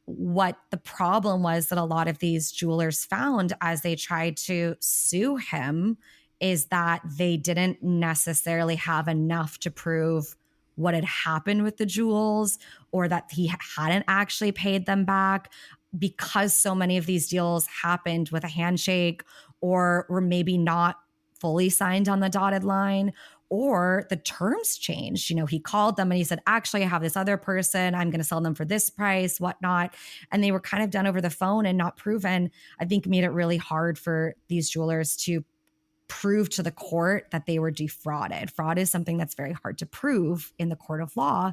What the problem was that a lot of these jewelers found as they tried to sue him is that they didn't necessarily have enough to prove what had happened with the jewels, or that he hadn't actually paid them back, because so many of these deals happened with a handshake, or were maybe not fully signed on the dotted line, or the terms changed. You know, he called them and he said, "Actually, I have this other person. I'm going to sell them for this price," whatnot. And they were kind of done over the phone and not proven. I think made it really hard for these jewelers to prove to the court that they were defrauded. Fraud is something that's very hard to prove in the court of law.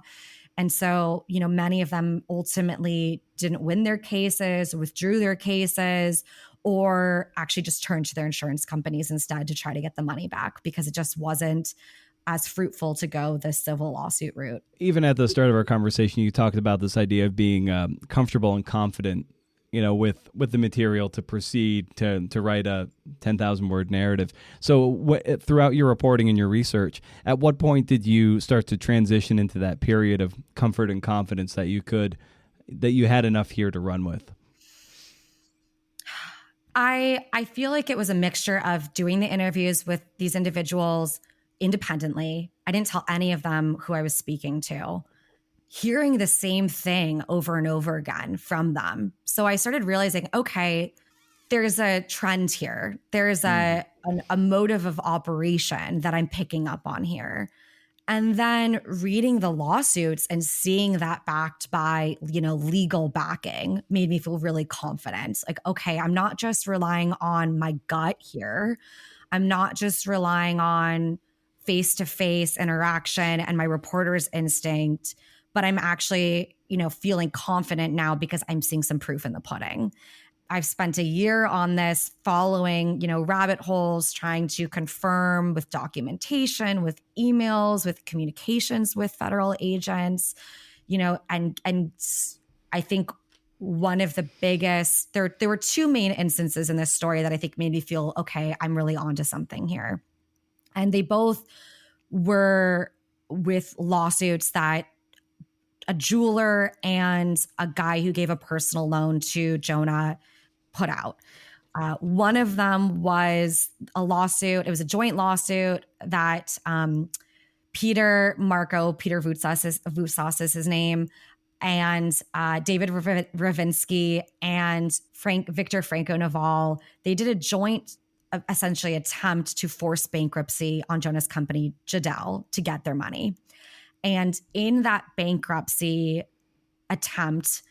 And so, you know, many of them ultimately didn't win their cases, withdrew their cases, or actually just turned to their insurance companies instead to try to get the money back, because it just wasn't as fruitful to go the civil lawsuit route. Even at the start of our conversation, you talked about this idea of being comfortable and confident, you know, with the material to proceed to write a 10,000 word narrative. So throughout your reporting and your research, at what point did you start to transition into that period of comfort and confidence that you had enough here to run with? I feel like it was a mixture of doing the interviews with these individuals independently. I didn't tell any of them who I was speaking to. Hearing the same thing over and over again from them. So I started realizing, okay, there's a trend here. There's a motive of operation that I'm picking up on here. And then reading the lawsuits and seeing that backed by, you know, legal backing made me feel really confident. Like, okay, I'm not just relying on my gut here. I'm not just relying on face-to-face interaction and my reporter's instinct, but I'm actually, feeling confident now because I'm seeing some proof in the pudding. I've spent a year on this following, rabbit holes, trying to confirm with documentation, with emails, with communications with federal agents, and I think one of the biggest, there were two main instances in this story that I think made me feel, okay, I'm really onto something here. And they both were with lawsuits that a jeweler and a guy who gave a personal loan to Jonah put out. One of them was a lawsuit. It was a joint lawsuit that Peter Vutsas is his name, and David Ravinsky and Victor Franco Naval, they did a joint essentially attempt to force bankruptcy on Jonah's company, Jadel, to get their money. And in that bankruptcy attempt,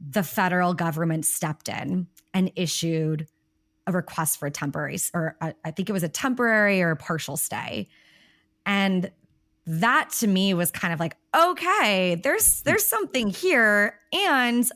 the federal government stepped in and issued a request for a temporary, or I think it was a temporary or a partial stay. And that to me was kind of like, okay, there's something here. And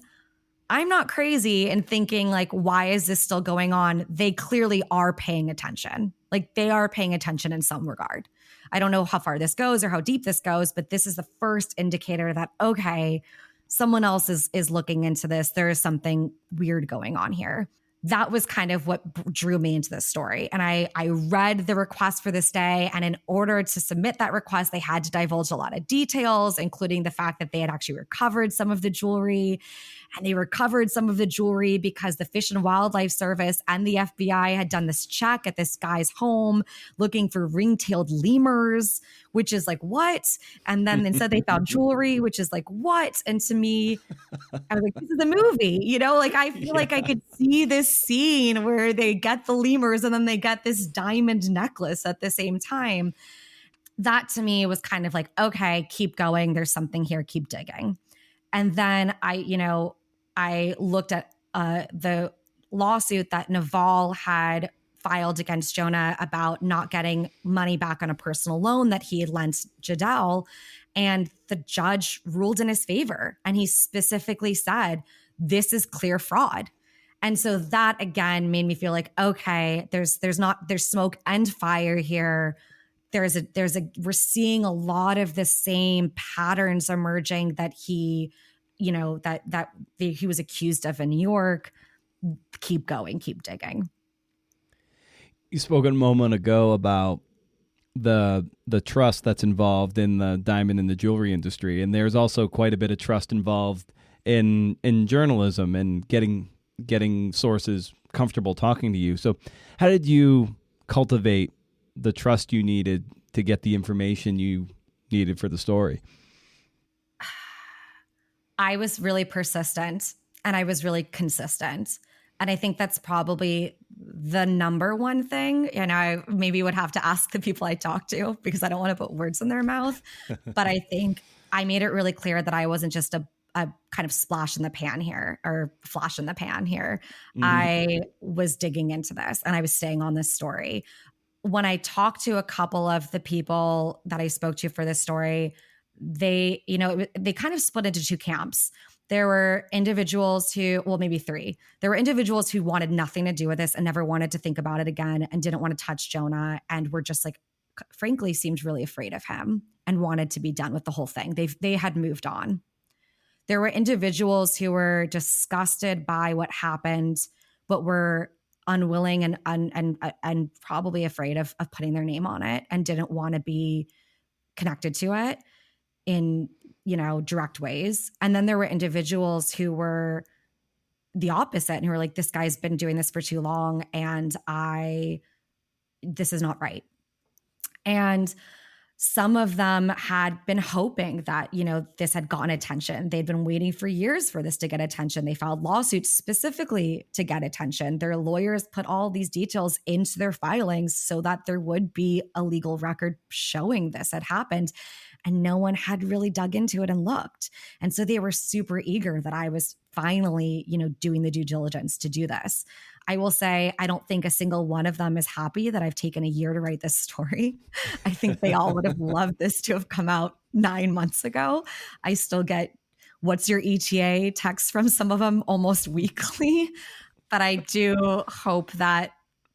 I'm not crazy in thinking like, why is this still going on? They clearly are paying attention. Like they are paying attention in some regard. I don't know how far this goes or how deep this goes, but this is the first indicator that, okay, someone else is looking into this. There is something weird going on here. That was kind of what drew me into this story. And I read the request for this day. And in order to submit that request, they had to divulge a lot of details, including the fact that they had actually recovered some of the jewelry. And they recovered some of the jewelry because the Fish and Wildlife Service and the FBI had done this check at this guy's home looking for ring-tailed lemurs, which is like, what? And then instead they found jewelry, which is like, what? And to me, I was like, this is a movie, like I feel like I could see this scene where they get the lemurs and then they get this diamond necklace at the same time. That to me was kind of like, okay, keep going. There's something here. Keep digging. And then I looked at the lawsuit that Naval had filed against Jonah about not getting money back on a personal loan that he had lent Jadel. And the judge ruled in his favor. And he specifically said, this is clear fraud. And so that again made me feel like, okay, there's smoke and fire here. We're seeing a lot of the same patterns emerging that he was accused of in New York. Keep going, keep digging. You spoke a moment ago about the trust that's involved in the diamond and the jewelry industry, and there's also quite a bit of trust involved in journalism and getting sources comfortable talking to you. So how did you cultivate the trust you needed to get the information you needed for the story? I was really persistent and I was really consistent. And I think that's probably the number one thing. And I maybe would have to ask the people I talk to because I don't want to put words in their mouth. But I think I made it really clear that I wasn't just a kind of splash in the pan here or flash in the pan here. Mm-hmm. I was digging into this and I was staying on this story. When I talked to a couple of the people that I spoke to for this story, they kind of split into two camps. There were individuals who, well, maybe three. There were individuals who wanted nothing to do with this and never wanted to think about it again and didn't want to touch Jonah and were just like, frankly, seemed really afraid of him and wanted to be done with the whole thing. They had moved on. There were individuals who were disgusted by what happened, but were unwilling and probably afraid of putting their name on it and didn't want to be connected to it in, direct ways. And then there were individuals who were the opposite and who were like, this guy's been doing this for too long and this is not right. And some of them had been hoping that, this had gotten attention. They'd been waiting for years for this to get attention. They filed lawsuits specifically to get attention. Their lawyers put all these details into their filings so that there would be a legal record showing this had happened. And no one had really dug into it and looked. And so they were super eager that I was finally, doing the due diligence to do this. I will say, I don't think a single one of them is happy that I've taken a year to write this story. I think they all would have loved this to have come out 9 months ago. I still get, what's your ETA texts from some of them almost weekly. But I do hope that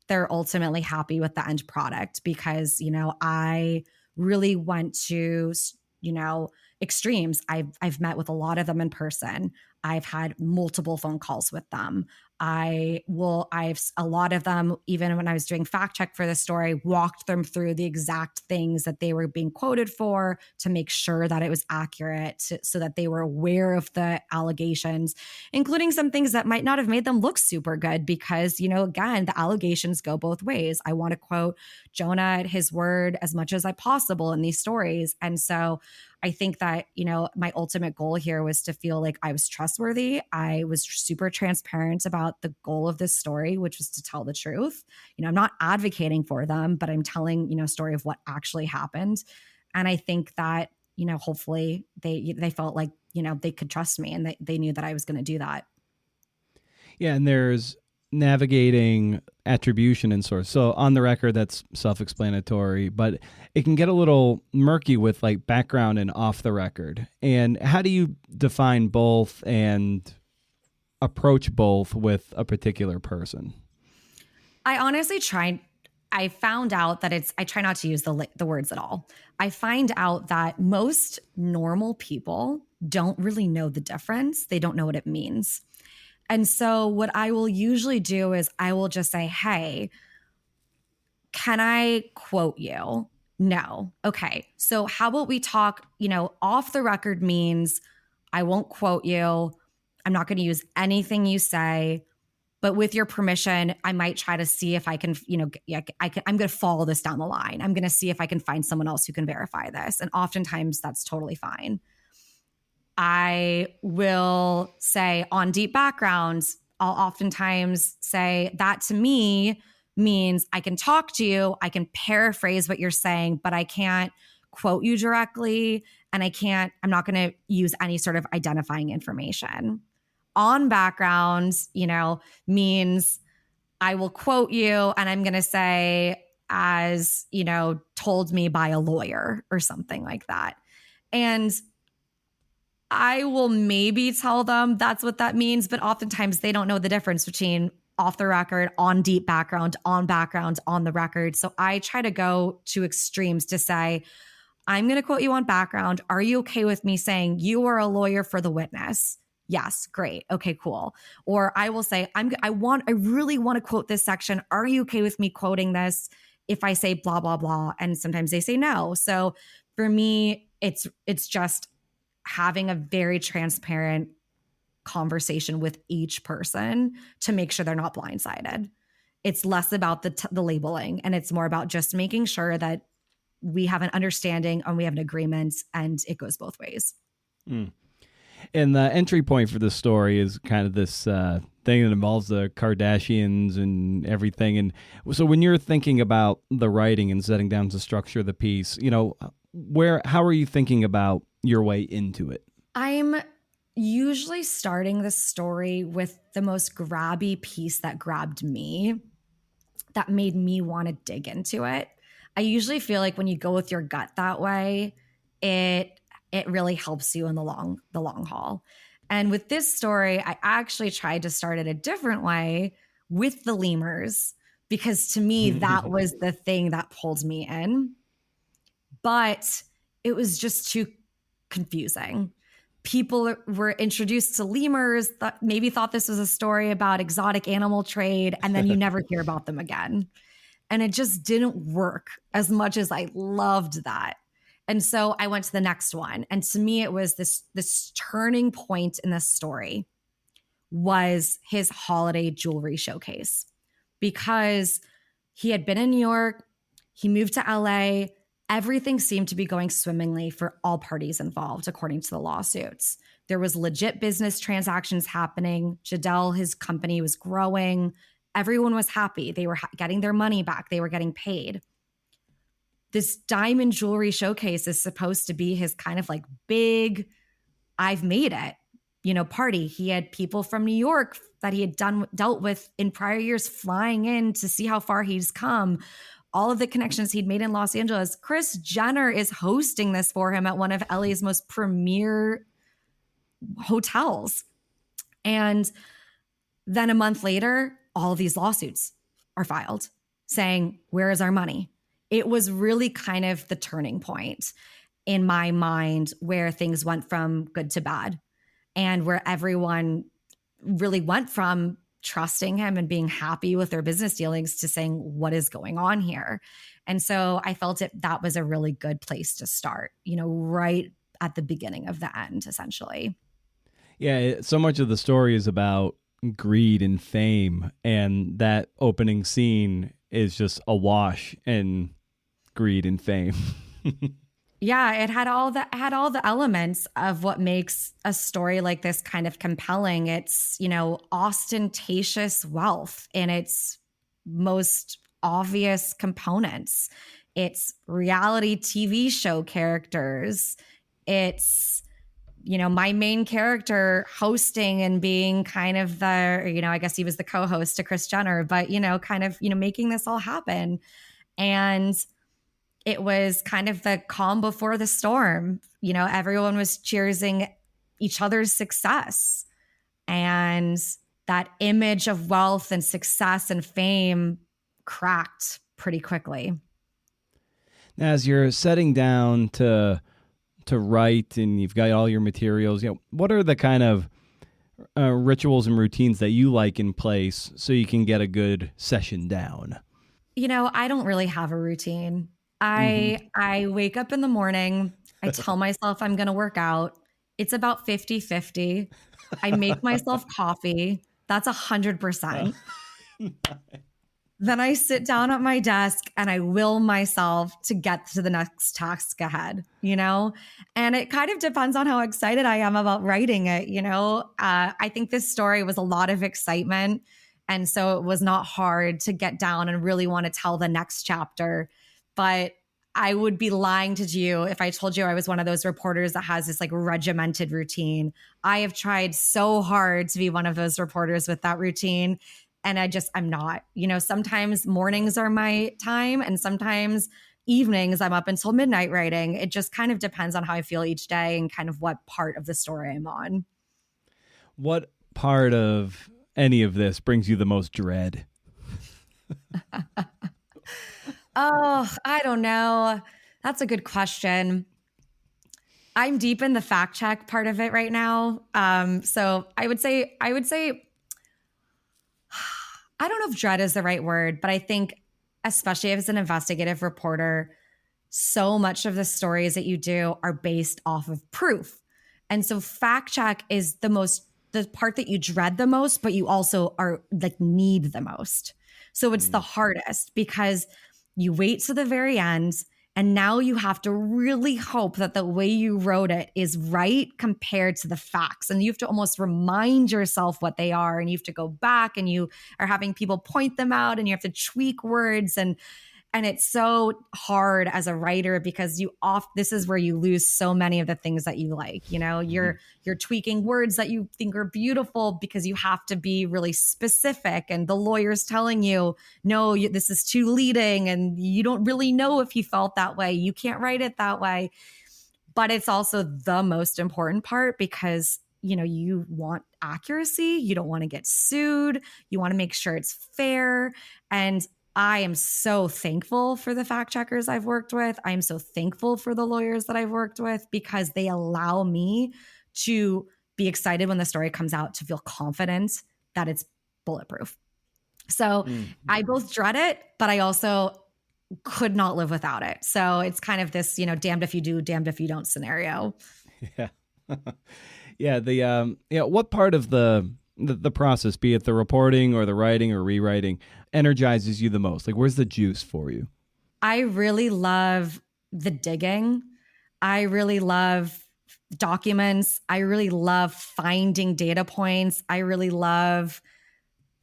they're ultimately happy with the end product, because, I really went to, extremes. I've met with a lot of them in person. I've had multiple phone calls with them. I've a lot of them, even when I was doing fact check for the story, walked them through the exact things that they were being quoted for to make sure that it was accurate, so that they were aware of the allegations, including some things that might not have made them look super good, because, again, the allegations go both ways. I want to quote Jonah at his word as much as I possible in these stories. And so I think that, my ultimate goal here was to feel like I was trustworthy. I was super transparent about the goal of this story, which was to tell the truth. I'm not advocating for them, but I'm telling, a story of what actually happened. And I think that, hopefully they felt like, they could trust me, and they knew that I was going to do that. Yeah, and there's navigating attribution and source. So on the record, that's self-explanatory, but it can get a little murky with like background and off the record. And how do you define both and approach both with a particular person? I honestly I found out that I try not to use the words at all. I find out that most normal people don't really know the difference. They don't know what it means. And so what I will usually do is I will just say, hey, can I quote you? No. Okay. So how about we talk, off the record means I won't quote you. I'm not going to use anything you say, but with your permission, I might try to see if I can, I'm going to follow this down the line. I'm going to see if I can find someone else who can verify this. And oftentimes that's totally fine. I will say on deep backgrounds, I'll oftentimes say that to me means I can talk to you, I can paraphrase what you're saying, but I can't quote you directly, and I'm not going to use any sort of identifying information. On backgrounds, means I will quote you and I'm going to say, as, told me by a lawyer or something like that. And I will maybe tell them that's what that means, but oftentimes they don't know the difference between off the record, on deep background, on the record. So I try to go to extremes to say, I'm going to quote you on background. Are you okay with me saying you are a lawyer for the witness? Yes, great. Okay, cool. Or I will say, I really want to quote this section. Are you okay with me quoting this if I say blah, blah, blah? And sometimes they say no. So for me, it's just having a very transparent conversation with each person to make sure they're not blindsided. It's less about the labeling, and it's more about just making sure that we have an understanding and we have an agreement, and it goes both ways. Mm. And the entry point for this story is kind of this thing that involves the Kardashians and everything. And so when you're thinking about the writing and setting down the structure of the piece, how are you thinking about your way into it? I'm usually starting the story with the most grabby piece that grabbed me, that made me want to dig into it. I usually feel like when you go with your gut that way, it really helps you in the long haul. And with this story, I actually tried to start it a different way with the lemurs, because to me, that was the thing that pulled me in. But it was just too confusing. People were introduced to lemurs that maybe thought this was a story about exotic animal trade, and then you never hear about them again. And it just didn't work as much as I loved that. And so I went to the next one. And to me, it was this turning point in this story was his holiday jewelry showcase, because he had been in New York, he moved to LA, everything seemed to be going swimmingly for all parties involved, according to the lawsuits. There was legit business transactions happening. Jadel, his company, was growing. Everyone was happy. They were getting their money back. They were getting paid. This diamond jewelry showcase is supposed to be his kind of like big, I've made it. party. He had people from New York that he had dealt with in prior years flying in to see how far he's come. All of the connections he'd made in Los Angeles. Kris Jenner is hosting this for him at one of LA's most premier hotels. And then a month later, all these lawsuits are filed saying, where is our money? It was really kind of the turning point in my mind where things went from good to bad, and where everyone really went from trusting him and being happy with their business dealings to saying, what is going on here? And so I felt that was a really good place to start, right at the beginning of the end, essentially. Yeah, so much of the story is about greed and fame, and that opening scene is just awash in greed and fame. Yeah, it had all the elements of what makes a story like this kind of compelling. It's, ostentatious wealth in its most obvious components. It's reality TV show characters. It's, my main character hosting and being kind of the, I guess he was the co-host to Kris Jenner, but, kind of, making this all happen. And it was kind of the calm before the storm. Everyone was cheersing each other's success. And that image of wealth and success and fame cracked pretty quickly. Now, as you're setting down to write and you've got all your materials, what are the kind of rituals and routines that you like in place so you can get a good session down? I don't really have a routine. I wake up in the morning. I tell myself I'm going to work out. It's about 50-50. I make myself coffee. That's 100%. Then I sit down at my desk and I will myself to get to the next task ahead, and it kind of depends on how excited I am about writing it. I think this story was a lot of excitement. And so it was not hard to get down and really want to tell the next chapter. But I would be lying to you if I told you I was one of those reporters that has this like regimented routine. I have tried so hard to be one of those reporters with that routine. And I'm not. Sometimes mornings are my time, and sometimes evenings I'm up until midnight writing. It just kind of depends on how I feel each day and kind of what part of the story I'm on. What part of any of this brings you the most dread? Oh, I don't know. That's a good question. I'm deep in the fact check part of it right now. So I would say, I don't know if dread is the right word, but I think, especially as an investigative reporter, so much of the stories that you do are based off of proof. And so fact check is the part that you dread the most, but you also are like need the most. So it's the hardest because you wait to the very end, and now you have to really hope that the way you wrote it is right compared to the facts. And you have to almost remind yourself what they are, and you have to go back and you are having people point them out, and you have to tweak words. And it's so hard as a writer because this is where you lose so many of the things that you like. You're tweaking words that you think are beautiful because you have to be really specific, and the lawyer's telling you, no, this is too leading, and you don't really know if he felt that way. You can't write it that way. But it's also the most important part because you want accuracy. You don't want to get sued. You want to make sure it's fair. And I am so thankful for the fact checkers I've worked with. I am so thankful for the lawyers that I've worked with because they allow me to be excited when the story comes out, to feel confident that it's bulletproof. So I both dread it, but I also could not live without it. So it's kind of this, damned if you do, damned if you don't scenario. Yeah. Yeah. What part of the process, be it the reporting or the writing or rewriting, energizes you the most? Like, where's the juice for you? I really love the digging. I really love documents. I really love finding data points. I really love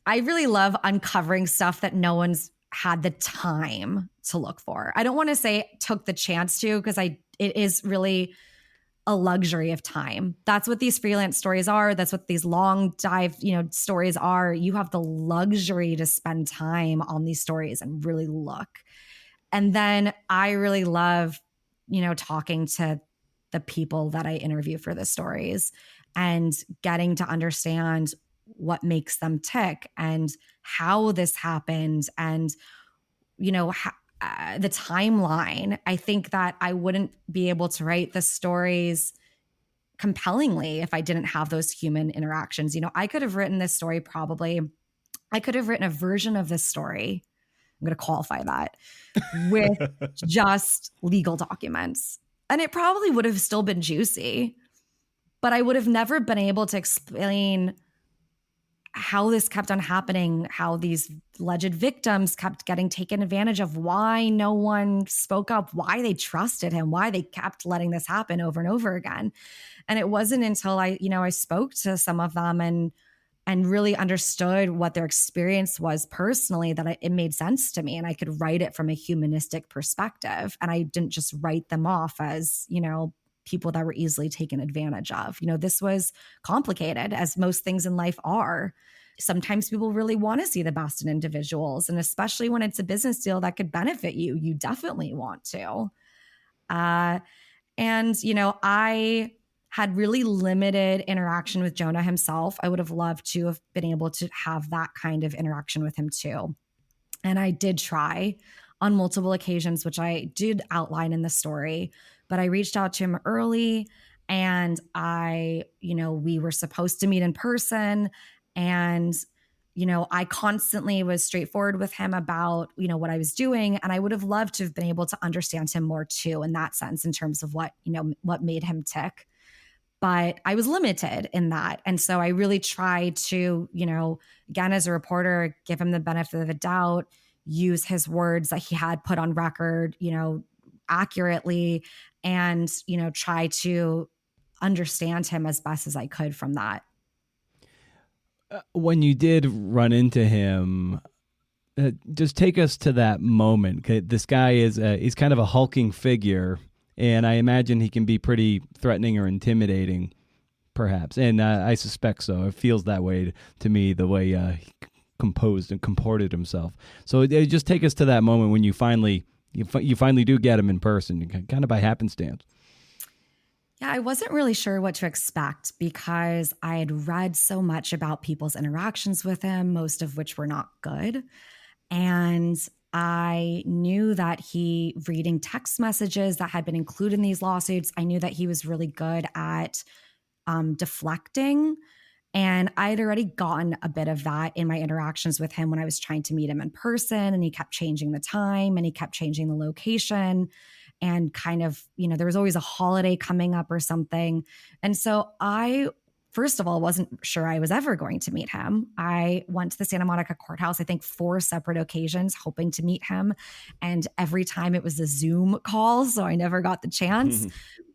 uncovering stuff that no one's had the time to look for. I don't want to say took the chance to, because it is really a luxury of time. That's what these freelance stories are. That's what these long dive, stories are. You have the luxury to spend time on these stories and really look. And then I really love, talking to the people that I interview for the stories and getting to understand what makes them tick and how this happened and, the timeline. I think that I wouldn't be able to write the stories compellingly if I didn't have those human interactions. I could have written this story I could have written a version of this story. I'm going to qualify that with just legal documents. And it probably would have still been juicy, but I would have never been able to explain how this kept on happening, how these alleged victims kept getting taken advantage of, why no one spoke up, why they trusted him, why they kept letting this happen over and over again. And it wasn't until I spoke to some of them and really understood what their experience was personally that it made sense to me, and I could write it from a humanistic perspective. And I didn't just write them off as, people that were easily taken advantage of. This was complicated, as most things in life are. Sometimes people really want to see the best in individuals. And especially when it's a business deal that could benefit you, you definitely want to. I had really limited interaction with Jonah himself. I would have loved to have been able to have that kind of interaction with him too. And I did try on multiple occasions, which I did outline in the story, but I reached out to him early, and we were supposed to meet in person. And, I constantly was straightforward with him about, what I was doing. And I would have loved to have been able to understand him more too, in that sense, in terms of what made him tick. But I was limited in that. And so I really tried to, again, as a reporter, give him the benefit of the doubt, use his words that he had put on record, accurately, and, try to understand him as best as I could from that. When you did run into him, just take us to that moment. This guy he's kind of a hulking figure, and I imagine he can be pretty threatening or intimidating, perhaps. And I suspect so. It feels that way to me, the way he composed and comported himself. So just take us to that moment when you finally do get him in person, kind of by happenstance. Yeah, I wasn't really sure what to expect because I had read so much about people's interactions with him, most of which were not good. And I knew that he reading text messages that had been included in these lawsuits. I knew that he was really good at deflecting. And I had already gotten a bit of that in my interactions with him when I was trying to meet him in person, and he kept changing the time and he kept changing the location. And kind of, there was always a holiday coming up or something. And so I, first of all, wasn't sure I was ever going to meet him. I went to the Santa Monica courthouse, I think 4 separate occasions, hoping to meet him. And every time it was a Zoom call, so I never got the chance.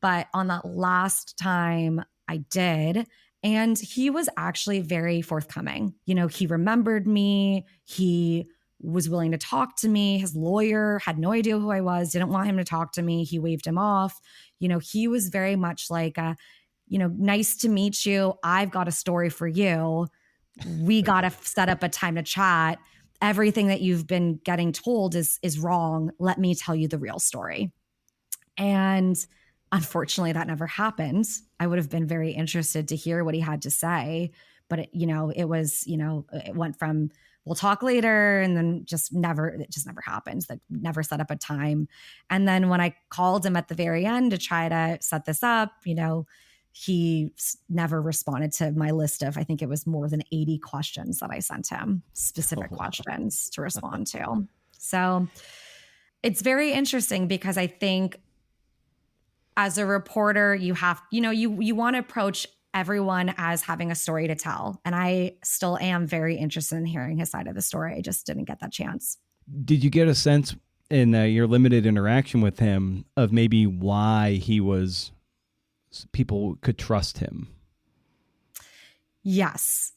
But on that last time I did. And he was actually very forthcoming. He remembered me. He was willing to talk to me. His lawyer had no idea who I was, didn't want him to talk to me. He waved him off. He was very much like, nice to meet you. I've got a story for you. We got to set up a time to chat. Everything that you've been getting told is wrong. Let me tell you the real story. And unfortunately, that never happened. I would have been very interested to hear what he had to say. But, it went from, we'll talk later, and then it just never happened. That never set up a time. And then when I called him at the very end to try to set this up, he never responded to my list of, I think it was more than 80 questions that I sent him, specific questions to respond to. So it's very interesting because I think as a reporter, you have, you want to approach everyone as having a story to tell. And I still am very interested in hearing his side of the story. I just didn't get that chance. Did you get a sense in your limited interaction with him of maybe why people could trust him? Yes.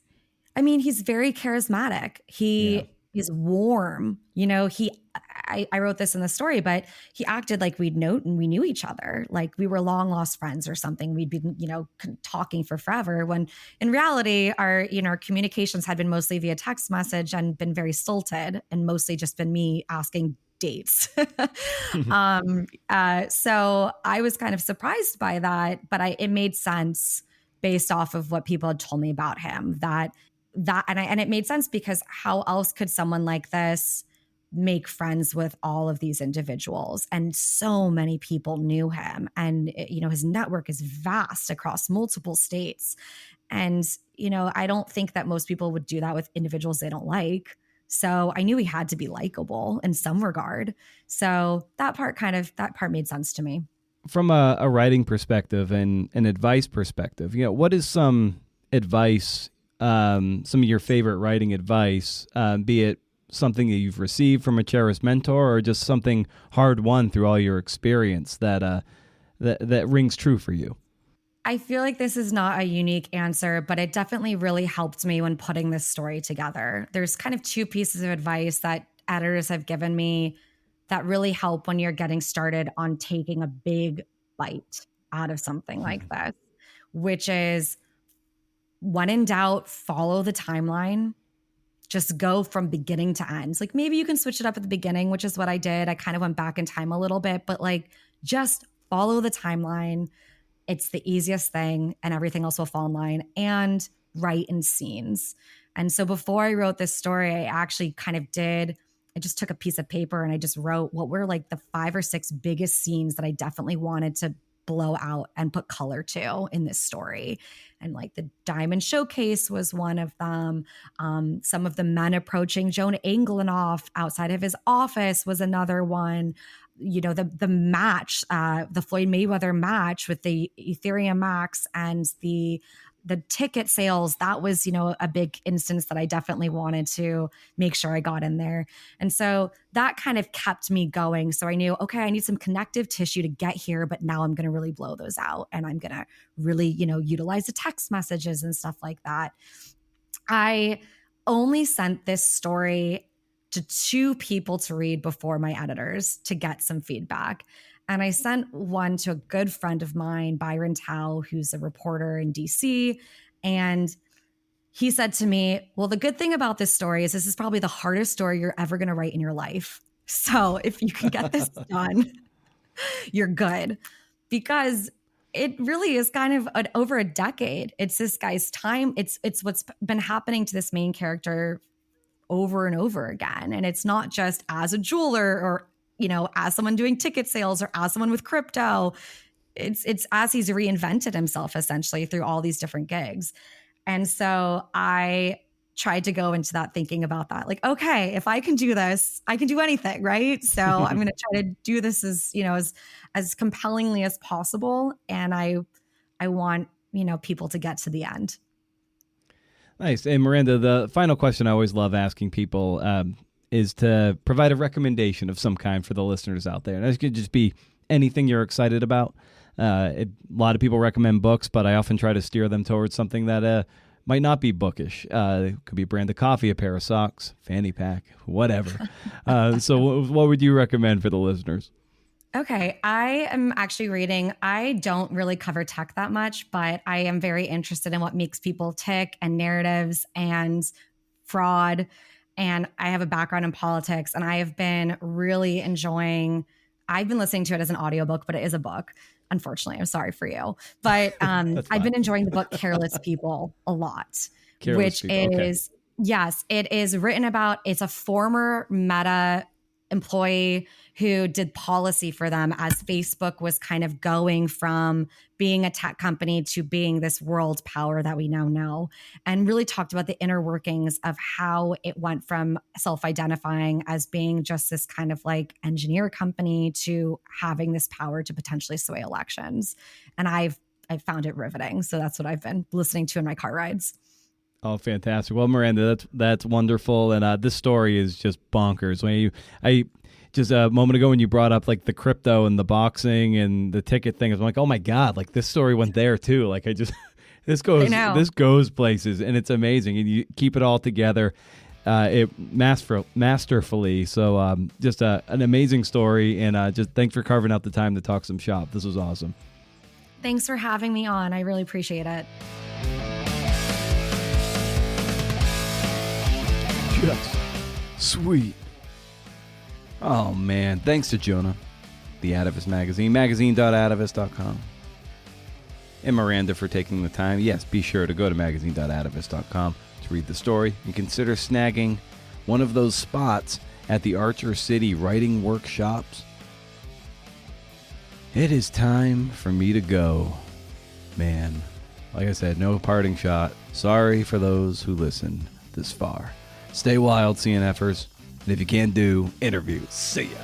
I mean, he's very charismatic. He is warm. I wrote this in the story, but he acted like we knew each other, like we were long lost friends or something. We'd been, talking for forever, when in reality, our communications had been mostly via text message and been very stilted, and mostly just been me asking dates. So I was kind of surprised by that, but it made sense based off of what people had told me about him, and it made sense, because how else could someone like this make friends with all of these individuals? And so many people knew him, and his network is vast across multiple states. And I don't think that most people would do that with individuals they don't like. So I knew he had to be likable in some regard. So that part made sense to me. From a writing perspective and an advice perspective, what is some advice, some of your favorite writing advice, be it something that you've received from a cherished mentor or just something hard won through all your experience that rings true for you? I feel like this is not a unique answer, but it definitely really helped me when putting this story together. There's kind of two pieces of advice that editors have given me that really help when you're getting started on taking a big bite out of something like this, which is, when in doubt, follow the timeline. Just go from beginning to end. Like, maybe you can switch it up at the beginning, which is what I did. I kind of went back in time a little bit, but just follow the timeline. It's the easiest thing, and everything else will fall in line. And write in scenes. And so before I wrote this story, I just took a piece of paper and I just wrote what were the 5 or 6 biggest scenes that I definitely wanted to blow out and put color to in this story. And the diamond showcase was one of them. Some of the men approaching Joan Anglinoff outside of his office was another one. The match, the Floyd Mayweather match with the Ethereum Max and the ticket sales, that was, a big instance that I definitely wanted to make sure I got in there. And so that kind of kept me going. So I knew, okay, I need some connective tissue to get here, but now I'm going to really blow those out, and I'm going to really, utilize the text messages and stuff like that. I only sent this story to 2 people to read before my editors to get some feedback. And I sent one to a good friend of mine, Byron Tao, who's a reporter in DC. And he said to me, well, the good thing about this story is this is probably the hardest story you're ever going to write in your life. So if you can get this done, you're good. Because it really is kind of over a decade. It's this guy's time. It's what's been happening to this main character over and over again. And it's not just as a jeweler or, as someone doing ticket sales or as someone with crypto. It's as he's reinvented himself essentially through all these different gigs. And so I tried to go into that thinking about that. Okay, if I can do this, I can do anything, right? So I'm going to try to do this as compellingly as possible. And I want, people to get to the end. Nice. And Miranda, the final question I always love asking people is to provide a recommendation of some kind for the listeners out there. And this could just be anything you're excited about. A lot of people recommend books, but I often try to steer them towards something that might not be bookish. It could be a brand of coffee, a pair of socks, fanny pack, whatever. So what would you recommend for the listeners? Okay, I am actually reading. I don't really cover tech that much, but I am very interested in what makes people tick and narratives and fraud. And I have a background in politics, and I have been really enjoying, I've been listening to it as an audiobook, but it is a book. Unfortunately, I'm sorry for you. But I've been enjoying the book Careless People a lot, which is, yes, it is written about, it's a former Meta employee who did policy for them as Facebook was kind of going from being a tech company to being this world power that we now know, and really talked about the inner workings of how it went from self-identifying as being just this kind of engineer company to having this power to potentially sway elections. And I found it riveting. So that's what I've been listening to in my car rides. Oh, fantastic. Well, Miranda, that's wonderful. And this story is just bonkers. I just a moment ago when you brought up the crypto and the boxing and the ticket thing, I'm like, oh my God, this story went there too. This goes places, and it's amazing. And you keep it all together. it masterfully. So just an amazing story, and just thanks for carving out the time to talk some shop. This was awesome. Thanks for having me on. I really appreciate it. Yes. Sweet. Oh, man. Thanks to Jonah, the Atavist Magazine, magazine.atavist.com. And Miranda for taking the time. Yes, be sure to go to magazine.atavist.com to read the story and consider snagging one of those spots at the Archer City writing workshops. It is time for me to go. Man, like I said, no parting shot. Sorry for those who listened this far. Stay wild, CNFers. And if you can't do interviews, see ya.